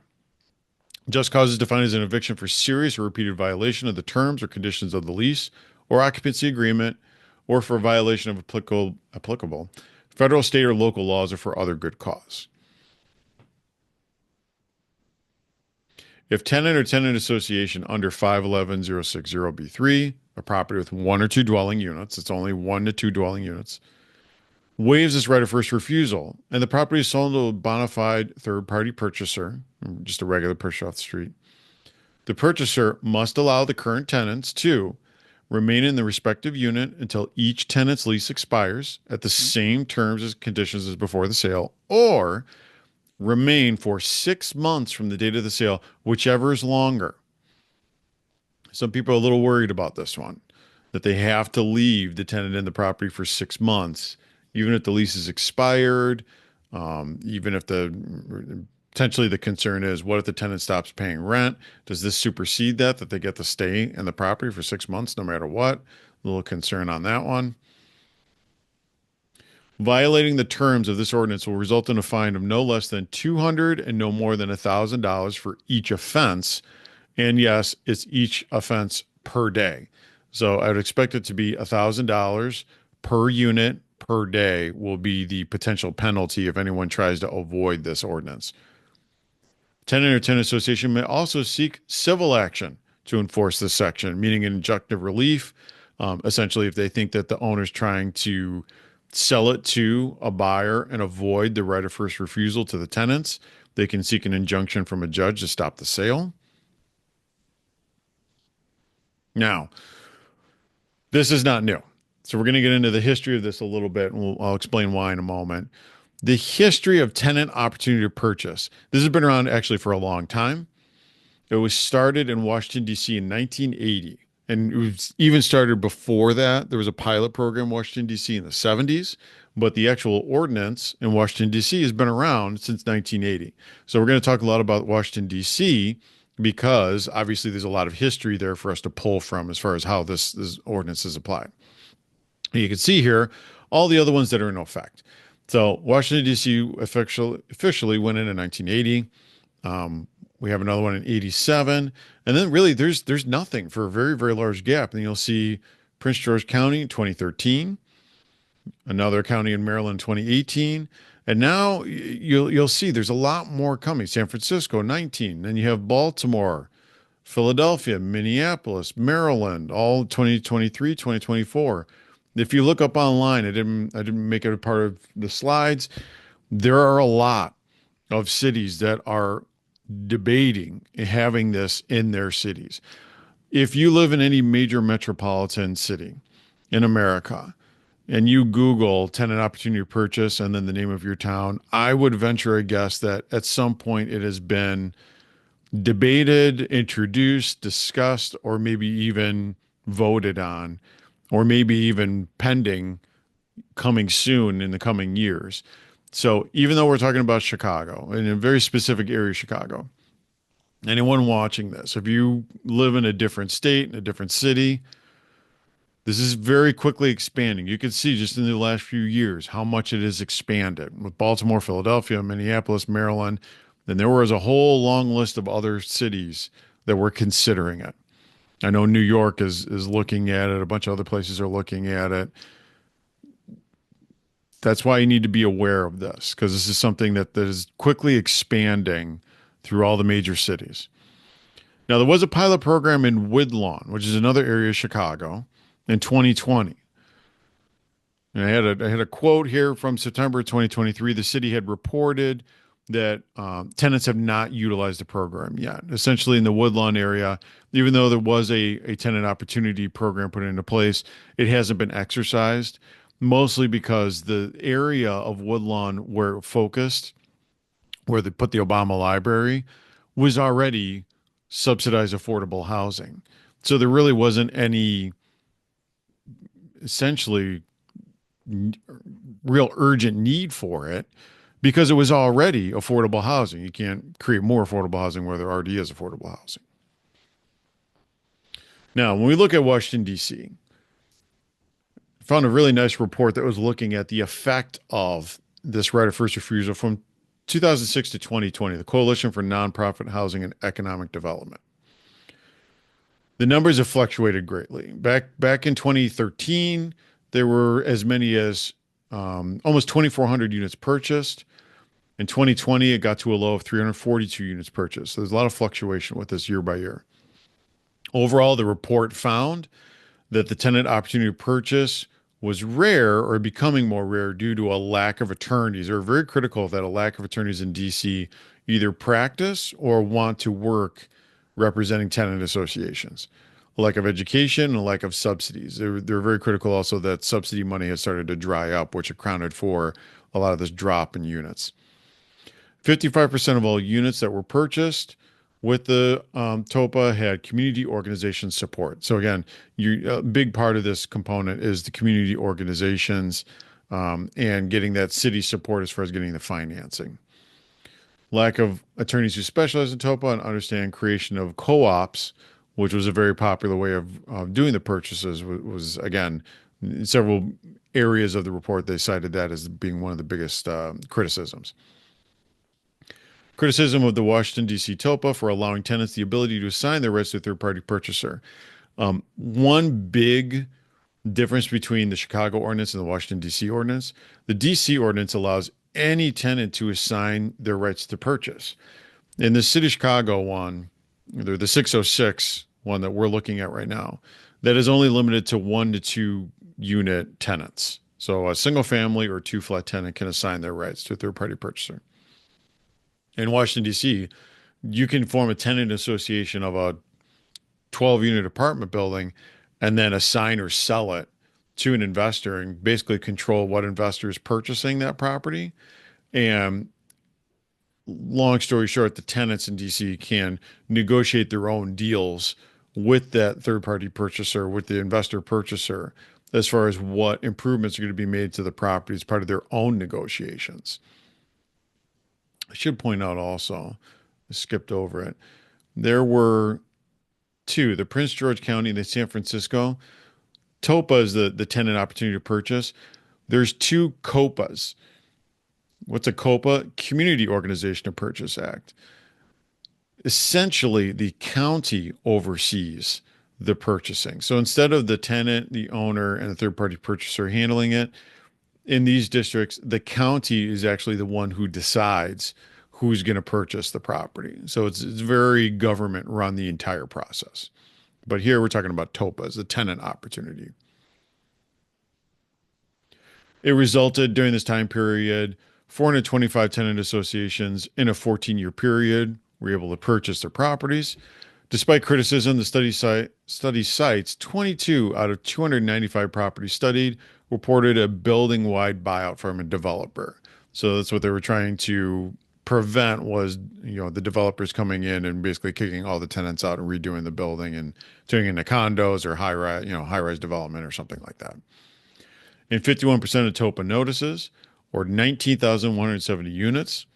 Just cause is defined as an eviction for serious or repeated violation of the terms or conditions of the lease or occupancy agreement, or for violation of applicable federal, state, or local laws, or for other good cause. If tenant or tenant association under 511060B3, a property with 1 or 2 dwelling units, it's only 1 to 2 dwelling units, waives this right of first refusal, and the property is sold to a bona fide third-party purchaser, just a regular purchaser off the street, the purchaser must allow the current tenants to remain in the respective unit until each tenant's lease expires at the same terms and conditions as before the sale, or remain for 6 months from the date of the sale, whichever is longer. Some people are a little worried about this one, that they have to leave the tenant in the property for 6 months, even if the lease is expired, even if potentially the concern is, what if the tenant stops paying rent? Does this supersede that they get to stay in the property for 6 months no matter what? A little concern on that one. Violating the terms of this ordinance will result in a fine of no less than $200 and no more than $1,000 for each offense. And yes, it's each offense per day. So I would expect it to be $1,000 per unit per day will be the potential penalty if anyone tries to avoid this ordinance. Tenant or tenant association may also seek civil action to enforce this section, meaning an injunctive relief. Essentially, if they think that the owner's trying to sell it to a buyer and avoid the right of first refusal to the tenants. They can seek an injunction from a judge to stop the sale. Now, this is not new. So we're going to get into the history of this a little bit, and I'll explain why in a moment. The history of tenant opportunity to purchase. This has been around actually for a long time. It was started in Washington, D.C. in 1980. And it was even started before that. There was a pilot program in Washington, D.C. in the 70s, but the actual ordinance in Washington, D.C. has been around since 1980. So we're going to talk a lot about Washington, D.C. because obviously there's a lot of history there for us to pull from as far as how this ordinance is applied. And you can see here all the other ones that are in effect. So Washington, D.C. officially went in 1980. We have another one in 87. And then really there's nothing for a very, very large gap. And you'll see Prince George County in 2013, another county in Maryland 2018. And now you'll see there's a lot more coming. San Francisco 19. Then you have Baltimore, Philadelphia, Minneapolis, Maryland, all 2023, 2024. If you look up online, I didn't make it a part of the slides. There are a lot of cities that are debating having this in their cities. If you live in any major metropolitan city in America and you Google tenant opportunity purchase and then the name of your town, I would venture a guess that at some point it has been debated, introduced, discussed, or maybe even voted on, or maybe even pending coming soon in the coming years. So even though we're talking about Chicago, in a very specific area of Chicago, anyone watching this, if you live in a different state, in a different city, this is very quickly expanding. You can see just in the last few years how much it has expanded with Baltimore, Philadelphia, Minneapolis, Maryland. Then there was a whole long list of other cities that were considering it. I know New York is looking at it. A bunch of other places are looking at it. That's why you need to be aware of this because this is something that is quickly expanding through all the major cities. Now, there was a pilot program in Woodlawn, which is another area of Chicago, in 2020. And I had a quote here from September 2023. The city had reported that tenants have not utilized the program yet. Essentially, in the Woodlawn area, even though there was a tenant opportunity program put into place, it hasn't been exercised, mostly because the area of Woodlawn where it focused, where they put the Obama Library, was already subsidized affordable housing. So there really wasn't any essentially real urgent need for it because it was already affordable housing. You can't create more affordable housing where there already is affordable housing. Now, when we look at Washington, D.C., I found a really nice report that was looking at the effect of this right of first refusal from 2006 to 2020, the Coalition for Nonprofit Housing and Economic Development. The numbers have fluctuated greatly. Back in 2013, there were as many as almost 2,400 units purchased. In 2020, it got to a low of 342 units purchased. So there's a lot of fluctuation with this year by year. Overall, the report found that the tenant opportunity to purchase was rare or becoming more rare due to a lack of attorneys. They're very critical that a lack of attorneys in DC either practice or want to work representing tenant associations. A lack of education and a lack of subsidies. They're very critical also that subsidy money has started to dry up, which accounted for a lot of this drop in units. 55% of all units that were purchased with the TOPA had community organization support. So again, a big part of this component is the community organizations and getting that city support as far as getting the financing. Lack of attorneys who specialize in TOPA and understand creation of co-ops, which was a very popular way of doing the purchases, was again, in several areas of the report, they cited that as being one of the biggest criticisms. Criticism of the Washington, D.C. TOPA for allowing tenants the ability to assign their rights to a third-party purchaser. One big difference between the Chicago ordinance and the Washington, D.C. ordinance, the D.C. ordinance allows any tenant to assign their rights to purchase. In the city of Chicago one, the 606 that we're looking at right now, that is only limited to 1 to 2 unit tenants. So a single family or two flat tenant can assign their rights to a third party purchaser. In Washington, D.C., you can form a tenant association of a 12 unit apartment building and then assign or sell it to an investor and basically control what investor is purchasing that property. And long story short, the tenants in DC can negotiate their own deals with that third party purchaser, with the investor purchaser, as far as what improvements are going to be made to the property as part of their own negotiations. I should point out also, I skipped over it. There were two, the Prince George County and the San Francisco. TOPA is the tenant opportunity to purchase. There's two COPAs. What's a COPA? Community Organization to Purchase Act. Essentially, the county oversees the purchasing. So instead of the tenant, the owner, and the third party purchaser handling it, in these districts, the county is actually the one who decides who's going to purchase the property. So it's very government run the entire process. But here we're talking about TOPAs, the tenant opportunity. It resulted during this time period, 425 tenant associations in a 14-year period were able to purchase their properties. Despite criticism, the study cites 22 out of 295 properties studied reported a building-wide buyout from a developer. So that's what they were trying to prevent was, the developers coming in and basically kicking all the tenants out and redoing the building and turning it into condos or high-rise development or something like that. In 51% of TOPA notices, or 19,170 units,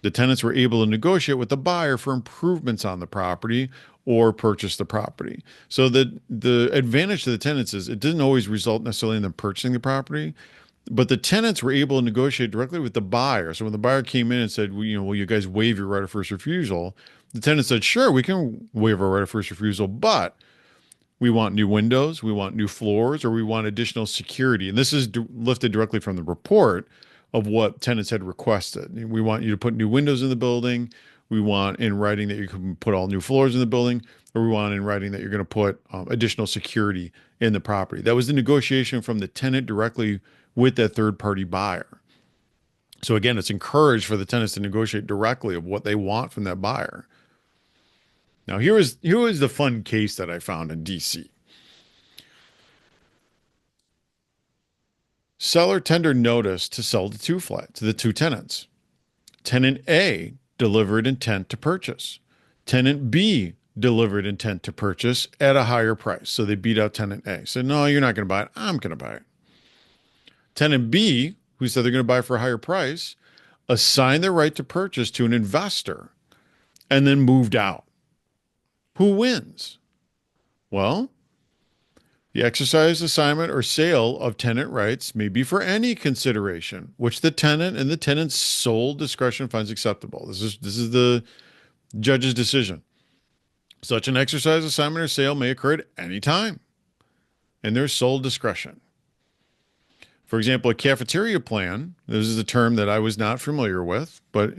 the tenants were able to negotiate with the buyer for improvements on the property or purchase the property. So the advantage to the tenants is it didn't always result necessarily in them purchasing the property, but the tenants were able to negotiate directly with the buyer. So when the buyer came in and said, well, will you guys waive your right of first refusal? The tenant said, sure, we can waive our right of first refusal, but we want new windows, we want new floors, or we want additional security. And this is lifted directly from the report of what tenants had requested. We want you to put new windows in the building. We want in writing that you can put all new floors in the building, or we want in writing that you're going to put additional security in the property. That was the negotiation from the tenant directly with that third party buyer. So again, it's encouraged for the tenants to negotiate directly of what they want from that buyer. Now, here is the fun case that I found in DC. Seller tendered notice to sell the two flat to the two tenants. Tenant A delivered intent to purchase. Tenant B delivered intent to purchase at a higher price. So they beat out tenant A. Said, no, you're not going to buy it. I'm going to buy it. Tenant B, who said they're going to buy for a higher price, assigned their right to purchase to an investor and then moved out. Who wins? Well, the exercise, assignment, or sale of tenant rights may be for any consideration which the tenant and the tenant's sole discretion finds acceptable. This is the judge's decision. Such an exercise, assignment, or sale may occur at any time in their sole discretion. For example, a cafeteria plan, this is a term that I was not familiar with, but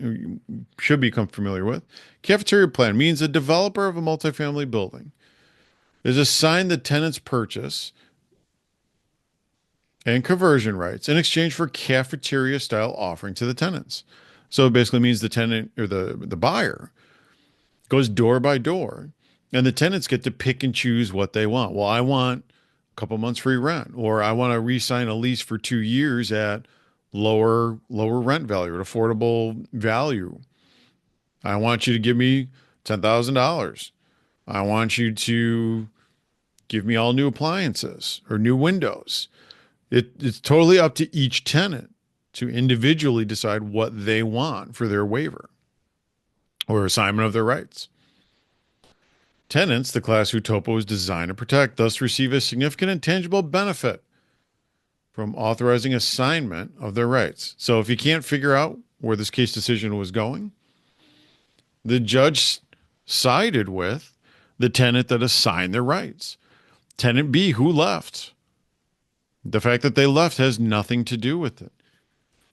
should become familiar with. Cafeteria plan means a developer of a multifamily building is assigned the tenant's purchase and conversion rights in exchange for cafeteria style offering to the tenants. So it basically means the tenant or the buyer goes door by door and the tenants get to pick and choose what they want. Well, I want a couple months free rent, or I want to re-sign a lease for 2 years at lower rent value, at affordable value. I want you to give me $10,000. I want you to give me all new appliances or new windows. It's totally up to each tenant to individually decide what they want for their waiver or assignment of their rights. Tenants, the class who TOPA was designed to protect, thus receive a significant and tangible benefit from authorizing assignment of their rights. So if you can't figure out where this case decision was going, the judge sided with the tenant that assigned their rights. Tenant B, who left. The fact that they left has nothing to do with it.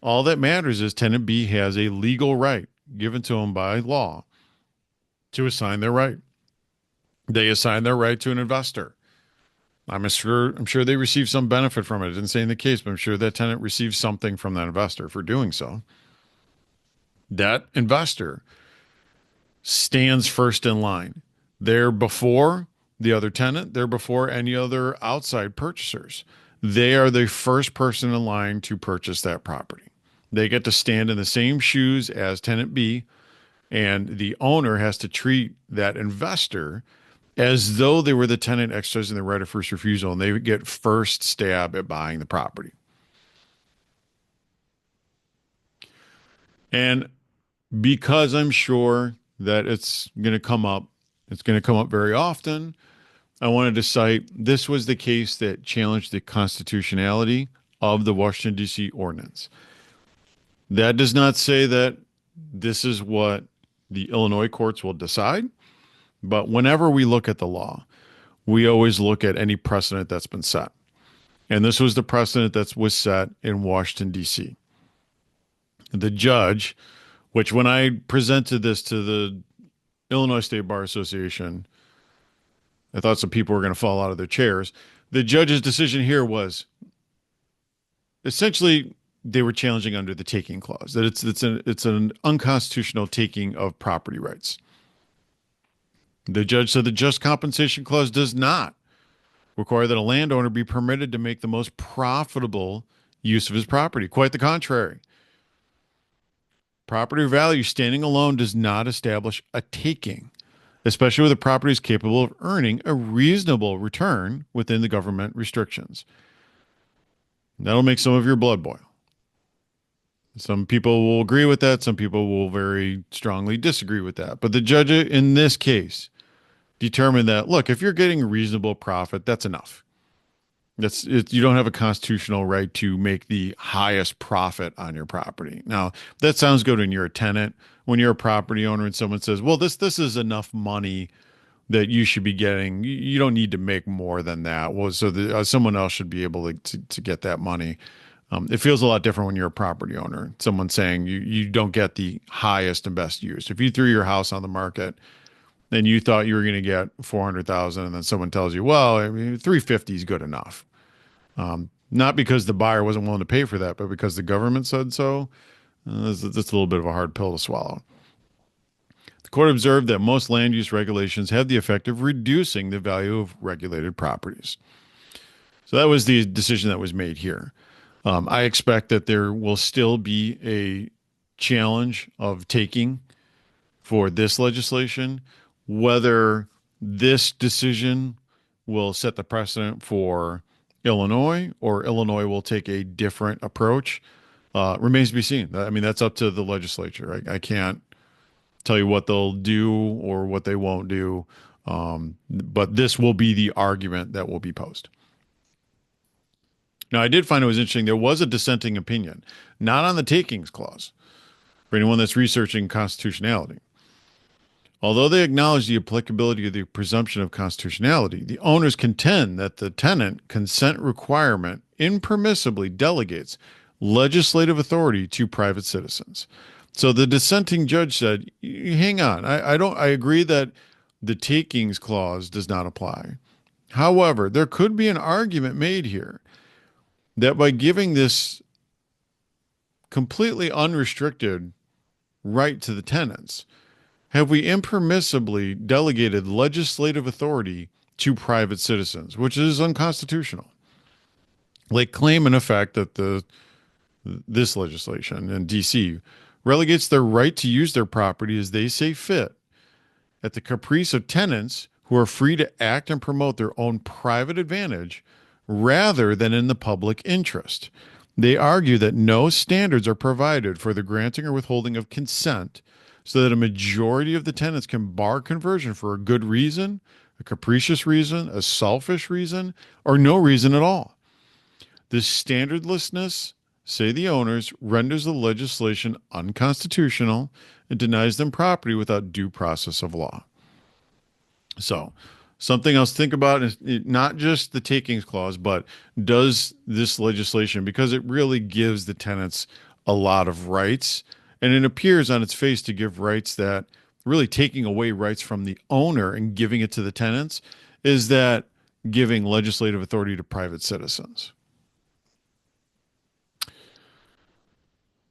All that matters is tenant B has a legal right given to him by law to assign their right. They assign their right to an investor. I'm sure they received some benefit from it. It didn't say in the case, but I'm sure that tenant received something from that investor for doing so. That investor stands first in line. They're before the other tenant, they're before any other outside purchasers. They are the first person in line to purchase that property. They get to stand in the same shoes as tenant B, and the owner has to treat that investor as though they were the tenant exercising the right of first refusal, and they would get first stab at buying the property. And because I'm sure that it's going to come up very often. I wanted to cite this was the case that challenged the constitutionality of the Washington, D.C. ordinance. That does not say that this is what the Illinois courts will decide, but whenever we look at the law, we always look at any precedent that's been set. And this was the precedent that was set in Washington, D.C. The judge, which when I presented this to the Illinois State Bar Association, I thought some people were going to fall out of their chairs. The judge's decision here was essentially they were challenging under the taking clause, that it's an unconstitutional taking of property rights. The judge said the just compensation clause does not require that a landowner be permitted to make the most profitable use of his property. Quite the contrary. Property value standing alone does not establish a taking, especially where the property is capable of earning a reasonable return within the government restrictions. That'll make some of your blood boil. Some people will agree with that. Some people will very strongly disagree with that. But the judge in this case determined that, look, if you're getting a reasonable profit, that's enough. You don't have a constitutional right to make the highest profit on your property. Now, that sounds good when you're a tenant. When you're a property owner and someone says, well, this is enough money that you should be getting. You don't need to make more than that. Well, so someone else should be able to get that money. It feels a lot different when you're a property owner. Someone saying you don't get the highest and best use. If you threw your house on the market and you thought you were going to get 400,000, and then someone tells you, well, I mean, 350 is good enough. Not because the buyer wasn't willing to pay for that, but because the government said so. That's a little bit of a hard pill to swallow. The court observed that most land use regulations have the effect of reducing the value of regulated properties. So that was the decision that was made here. I expect that there will still be a challenge of taking for this legislation. Whether this decision will set the precedent for Illinois or Illinois will take a different approach remains to be seen. I mean, that's up to the legislature. I can't tell you what they'll do or what they won't do, but this will be the argument that will be posed. Now, I did find it was interesting. There was a dissenting opinion, not on the takings clause, for anyone that's researching constitutionality. Although they acknowledge the applicability of the presumption of constitutionality, the owners contend that the tenant consent requirement impermissibly delegates legislative authority to private citizens. So the dissenting judge said, hang on, I agree that the takings clause does not apply. However, there could be an argument made here that by giving this completely unrestricted right to the tenants, have we impermissibly delegated legislative authority to private citizens, which is unconstitutional? They claim, in effect, that this legislation in D.C. relegates their right to use their property as they see fit at the caprice of tenants who are free to act and promote their own private advantage rather than in the public interest. They argue that no standards are provided for the granting or withholding of consent so that a majority of the tenants can bar conversion for a good reason, a capricious reason, a selfish reason, or no reason at all. This standardlessness, say the owners, renders the legislation unconstitutional and denies them property without due process of law. So, something else to think about is not just the takings clause, but does this legislation, because it really gives the tenants a lot of rights, and it appears on its face to give rights that really taking away rights from the owner and giving it to the tenants, is that giving legislative authority to private citizens.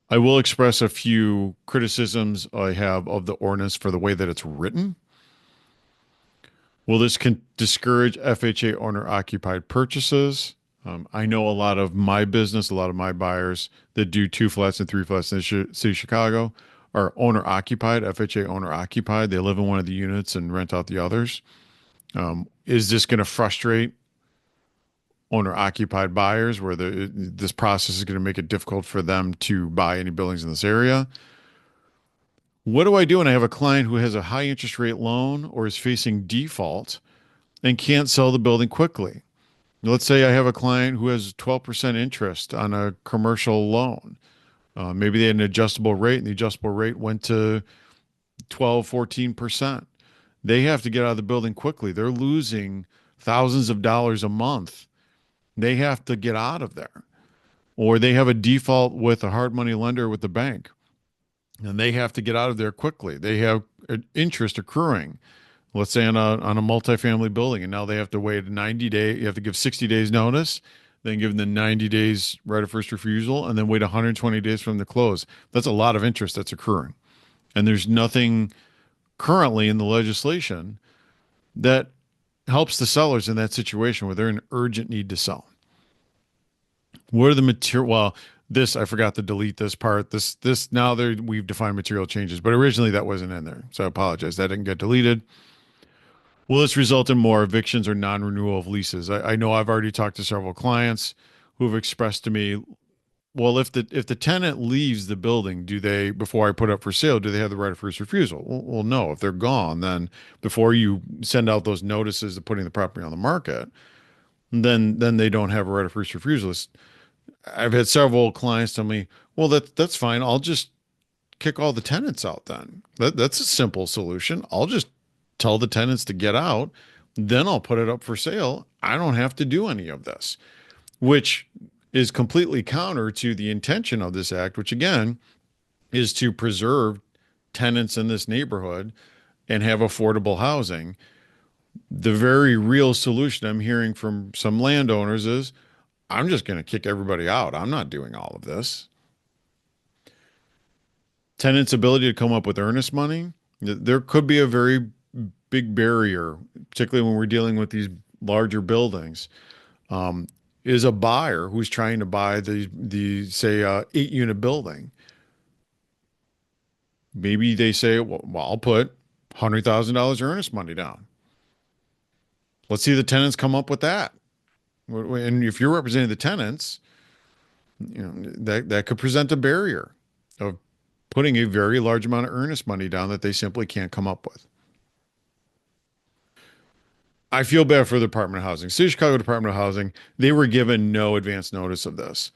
I will express a few criticisms I have of the ordinance for the way that it's written. Will this discourage FHA owner occupied purchases? I know a lot of my business, a lot of my buyers that do two flats and three flats in the city of Chicago are owner occupied, FHA owner occupied. They live in one of the units and rent out the others. Is this going to frustrate owner occupied buyers where this process is going to make it difficult for them to buy any buildings in this area? What do I do when I have a client who has a high interest rate loan or is facing default and can't sell the building quickly? Let's say I have a client who has 12% interest on a commercial loan. Maybe they had an adjustable rate and the adjustable rate went to 12, 14%. They have to get out of the building quickly. They're losing thousands of dollars a month. They have to get out of there. Or they have a default with a hard money lender with the bank and they have to get out of there quickly. They have interest accruing, let's say on a multifamily building, and now they have to wait 90 days. You have to give 60 days notice, then give them the 90 days right of first refusal, and then wait 120 days from the close. That's a lot of interest that's accruing. And there's nothing currently in the legislation that helps the sellers in that situation where they're in urgent need to sell. What are the material? Well, this I forgot to delete this part. This now there we've defined material changes, but originally that wasn't in there, so I apologize. That didn't get deleted. Will this result in more evictions or non-renewal of leases? I know I've already talked to several clients who have expressed to me, well, if the tenant leaves the building, do they, before I put up for sale, do they have the right of first refusal? Well, no. If they're gone, then before you send out those notices of putting the property on the market, then they don't have a right of first refusal. I've had several clients tell me, well, that's fine. I'll just kick all the tenants out then. That's a simple solution. I'll just tell the tenants to get out, then I'll put it up for sale. I don't have to do any of this, which is completely counter to the intention of this act, which again is to preserve tenants in this neighborhood and have affordable housing. The very real solution I'm hearing from some landowners is I'm just going to kick everybody out. I'm not doing all of this. Tenants' ability to come up with earnest money, there could be a very big barrier, particularly when we're dealing with these larger buildings. Is a buyer who's trying to buy the say 8-unit building. Maybe they say, well, I'll put $100,000 earnest money down. Let's see the tenants come up with that. And if you're representing the tenants, that could present a barrier of putting a very large amount of earnest money down that they simply can't come up with. I feel bad for the Department of Housing. City of Chicago Department of Housing, they were given no advance notice of this,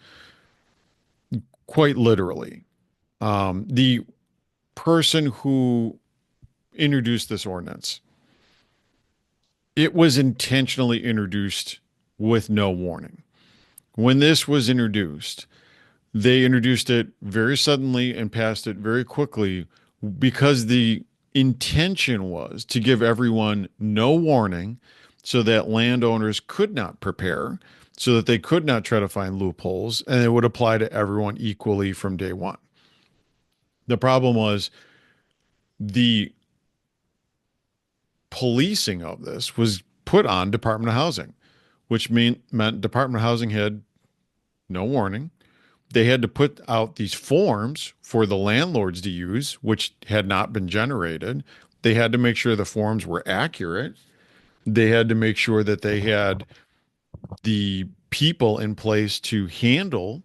quite literally. The person who introduced this ordinance, it was intentionally introduced with no warning. When this was introduced, they introduced it very suddenly and passed it very quickly because the intention was to give everyone no warning so that landowners could not prepare, so that they could not try to find loopholes, and it would apply to everyone equally from day one. The problem was the policing of this was put on Department of Housing, which meant Department of Housing had no warning. They had to put out these forms for the landlords to use, which had not been generated. They had to make sure the forms were accurate. They had to make sure that they had the people in place to handle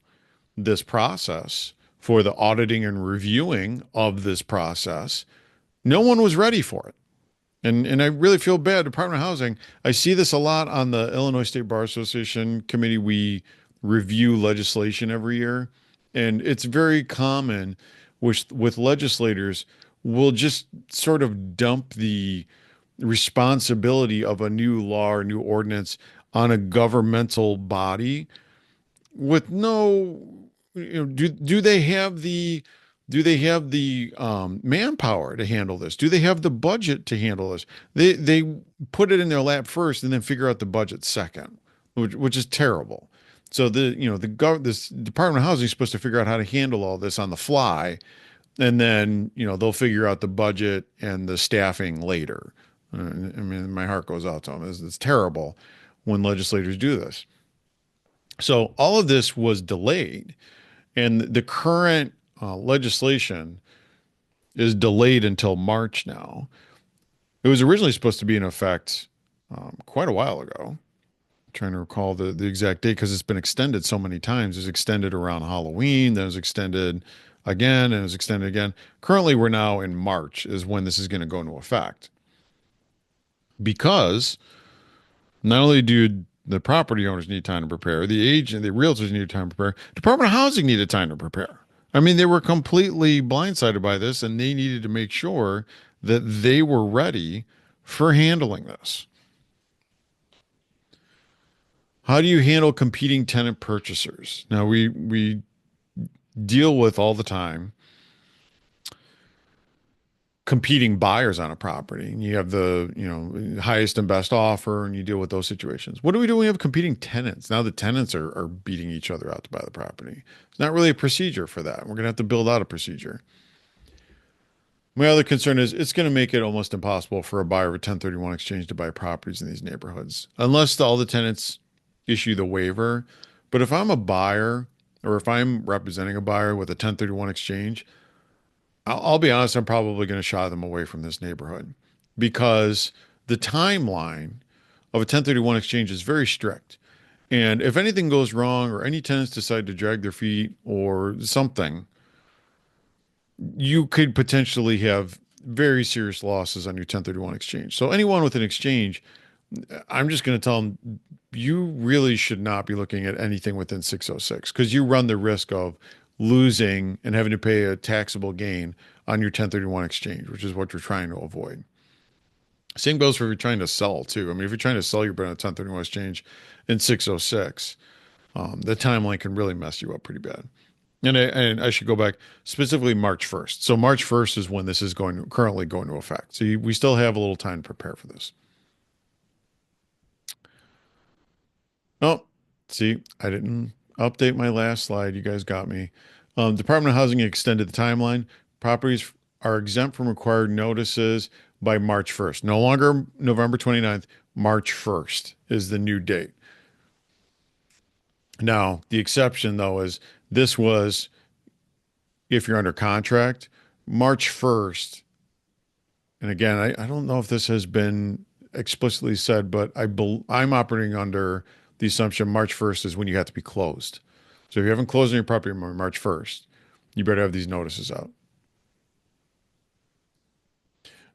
this process for the auditing and reviewing of this process. No one was ready for it. And I really feel bad. Department of Housing, I see this a lot on the Illinois State Bar Association committee. We review legislation every year, and it's very common with legislators will just sort of dump the responsibility of a new law or new ordinance on a governmental body with no, do they have the Do they have the manpower to handle this? Do they have the budget to handle this? They put it in their lap first and then figure out the budget second, which is terrible. So this Department of Housing is supposed to figure out how to handle all this on the fly, and then they'll figure out the budget and the staffing later. I mean, my heart goes out to them. It's terrible when legislators do this. So all of this was delayed, and the current legislation is delayed until March now. It was originally supposed to be in effect quite a while ago. I'm trying to recall the exact date because it's been extended so many times. It was extended around Halloween, then it was extended again, and it was extended again. Currently, we're now in March is when this is going to go into effect. Because not only do the property owners need time to prepare, the realtors need time to prepare, Department of Housing needed time to prepare. I mean, they were completely blindsided by this, and they needed to make sure that they were ready for handling this. How do you handle competing tenant purchasers? Now, we deal with all the time competing buyers on a property, and you have the highest and best offer, and you deal with those situations. What do we do when we have competing tenants? Now the tenants are beating each other out to buy the property. It's not really a procedure for that. We're gonna have to build out a procedure. My other concern is it's going to make it almost impossible for a buyer of a 1031 exchange to buy properties in these neighborhoods unless all the tenants issue the waiver. But if I'm a buyer, or if I'm representing a buyer with a 1031 exchange, I'll be honest, I'm probably going to shy them away from this neighborhood because the timeline of a 1031 exchange is very strict. And if anything goes wrong or any tenants decide to drag their feet or something, you could potentially have very serious losses on your 1031 exchange. So anyone with an exchange, I'm just going to tell them you really should not be looking at anything within 606 because you run the risk of losing and having to pay a taxable gain on your 1031 exchange, which is what you're trying to avoid. Same goes for if you're trying to sell too. I mean, if you're trying to sell your brand on a 1031 exchange in 606, the timeline can really mess you up pretty bad. And I should go back specifically March 1st. So March 1st is when this is currently going to effect. So we still have a little time to prepare for this. Oh, see, I didn't update my last slide. You guys got me. Department of Housing extended the timeline. Properties are exempt from required notices by March 1st. No longer November 29th. March 1st is the new date. Now, the exception, though, is this was if you're under contract, March 1st. And again, I don't know if this has been explicitly said, but I'm operating under the assumption March 1st is when you have to be closed. So if you haven't closed on your property on March 1st, you better have these notices out.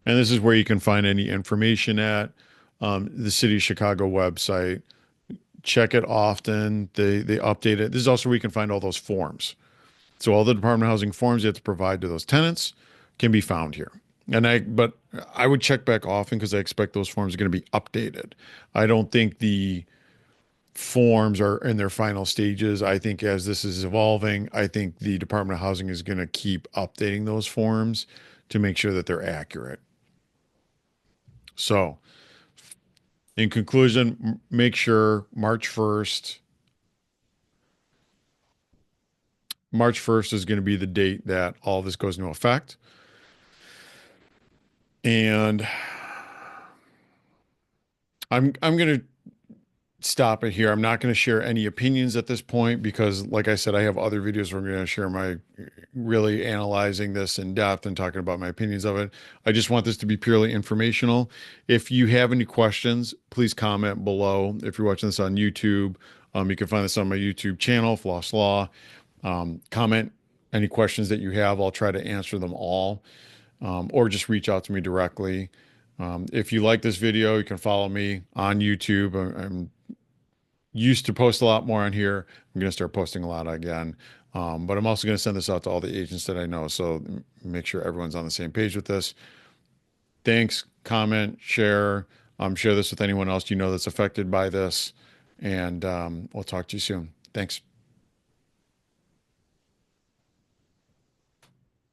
And this is where you can find any information at the City of Chicago website. Check it often. They update it. This is also where you can find all those forms. So all the Department of Housing forms you have to provide to those tenants can be found here. But I would check back often because I expect those forms are going to be updated. I don't think the forms are in their final stages. I think as this is evolving, I think the Department of Housing is going to keep updating those forms to make sure that they're accurate. So, in conclusion, make sure March 1st is going to be the date that all this goes into effect. And I'm going to stop it here. I'm not going to share any opinions at this point because, like I said, I have other videos where I'm going to share my really analyzing this in depth and talking about my opinions of it. I just want this to be purely informational. If you have any questions, please comment below. If you're watching this on YouTube, you can find this on my YouTube channel, Floss Law. Comment any questions that you have. I'll try to answer them all, or just reach out to me directly. If you like this video, you can follow me on YouTube. I'm used to post a lot more on here. I'm going to start posting a lot again. But I'm also going to send this out to all the agents that I know. So make sure everyone's on the same page with this. Thanks. Comment, share. Share this with anyone else you know that's affected by this. And we'll talk to you soon. Thanks.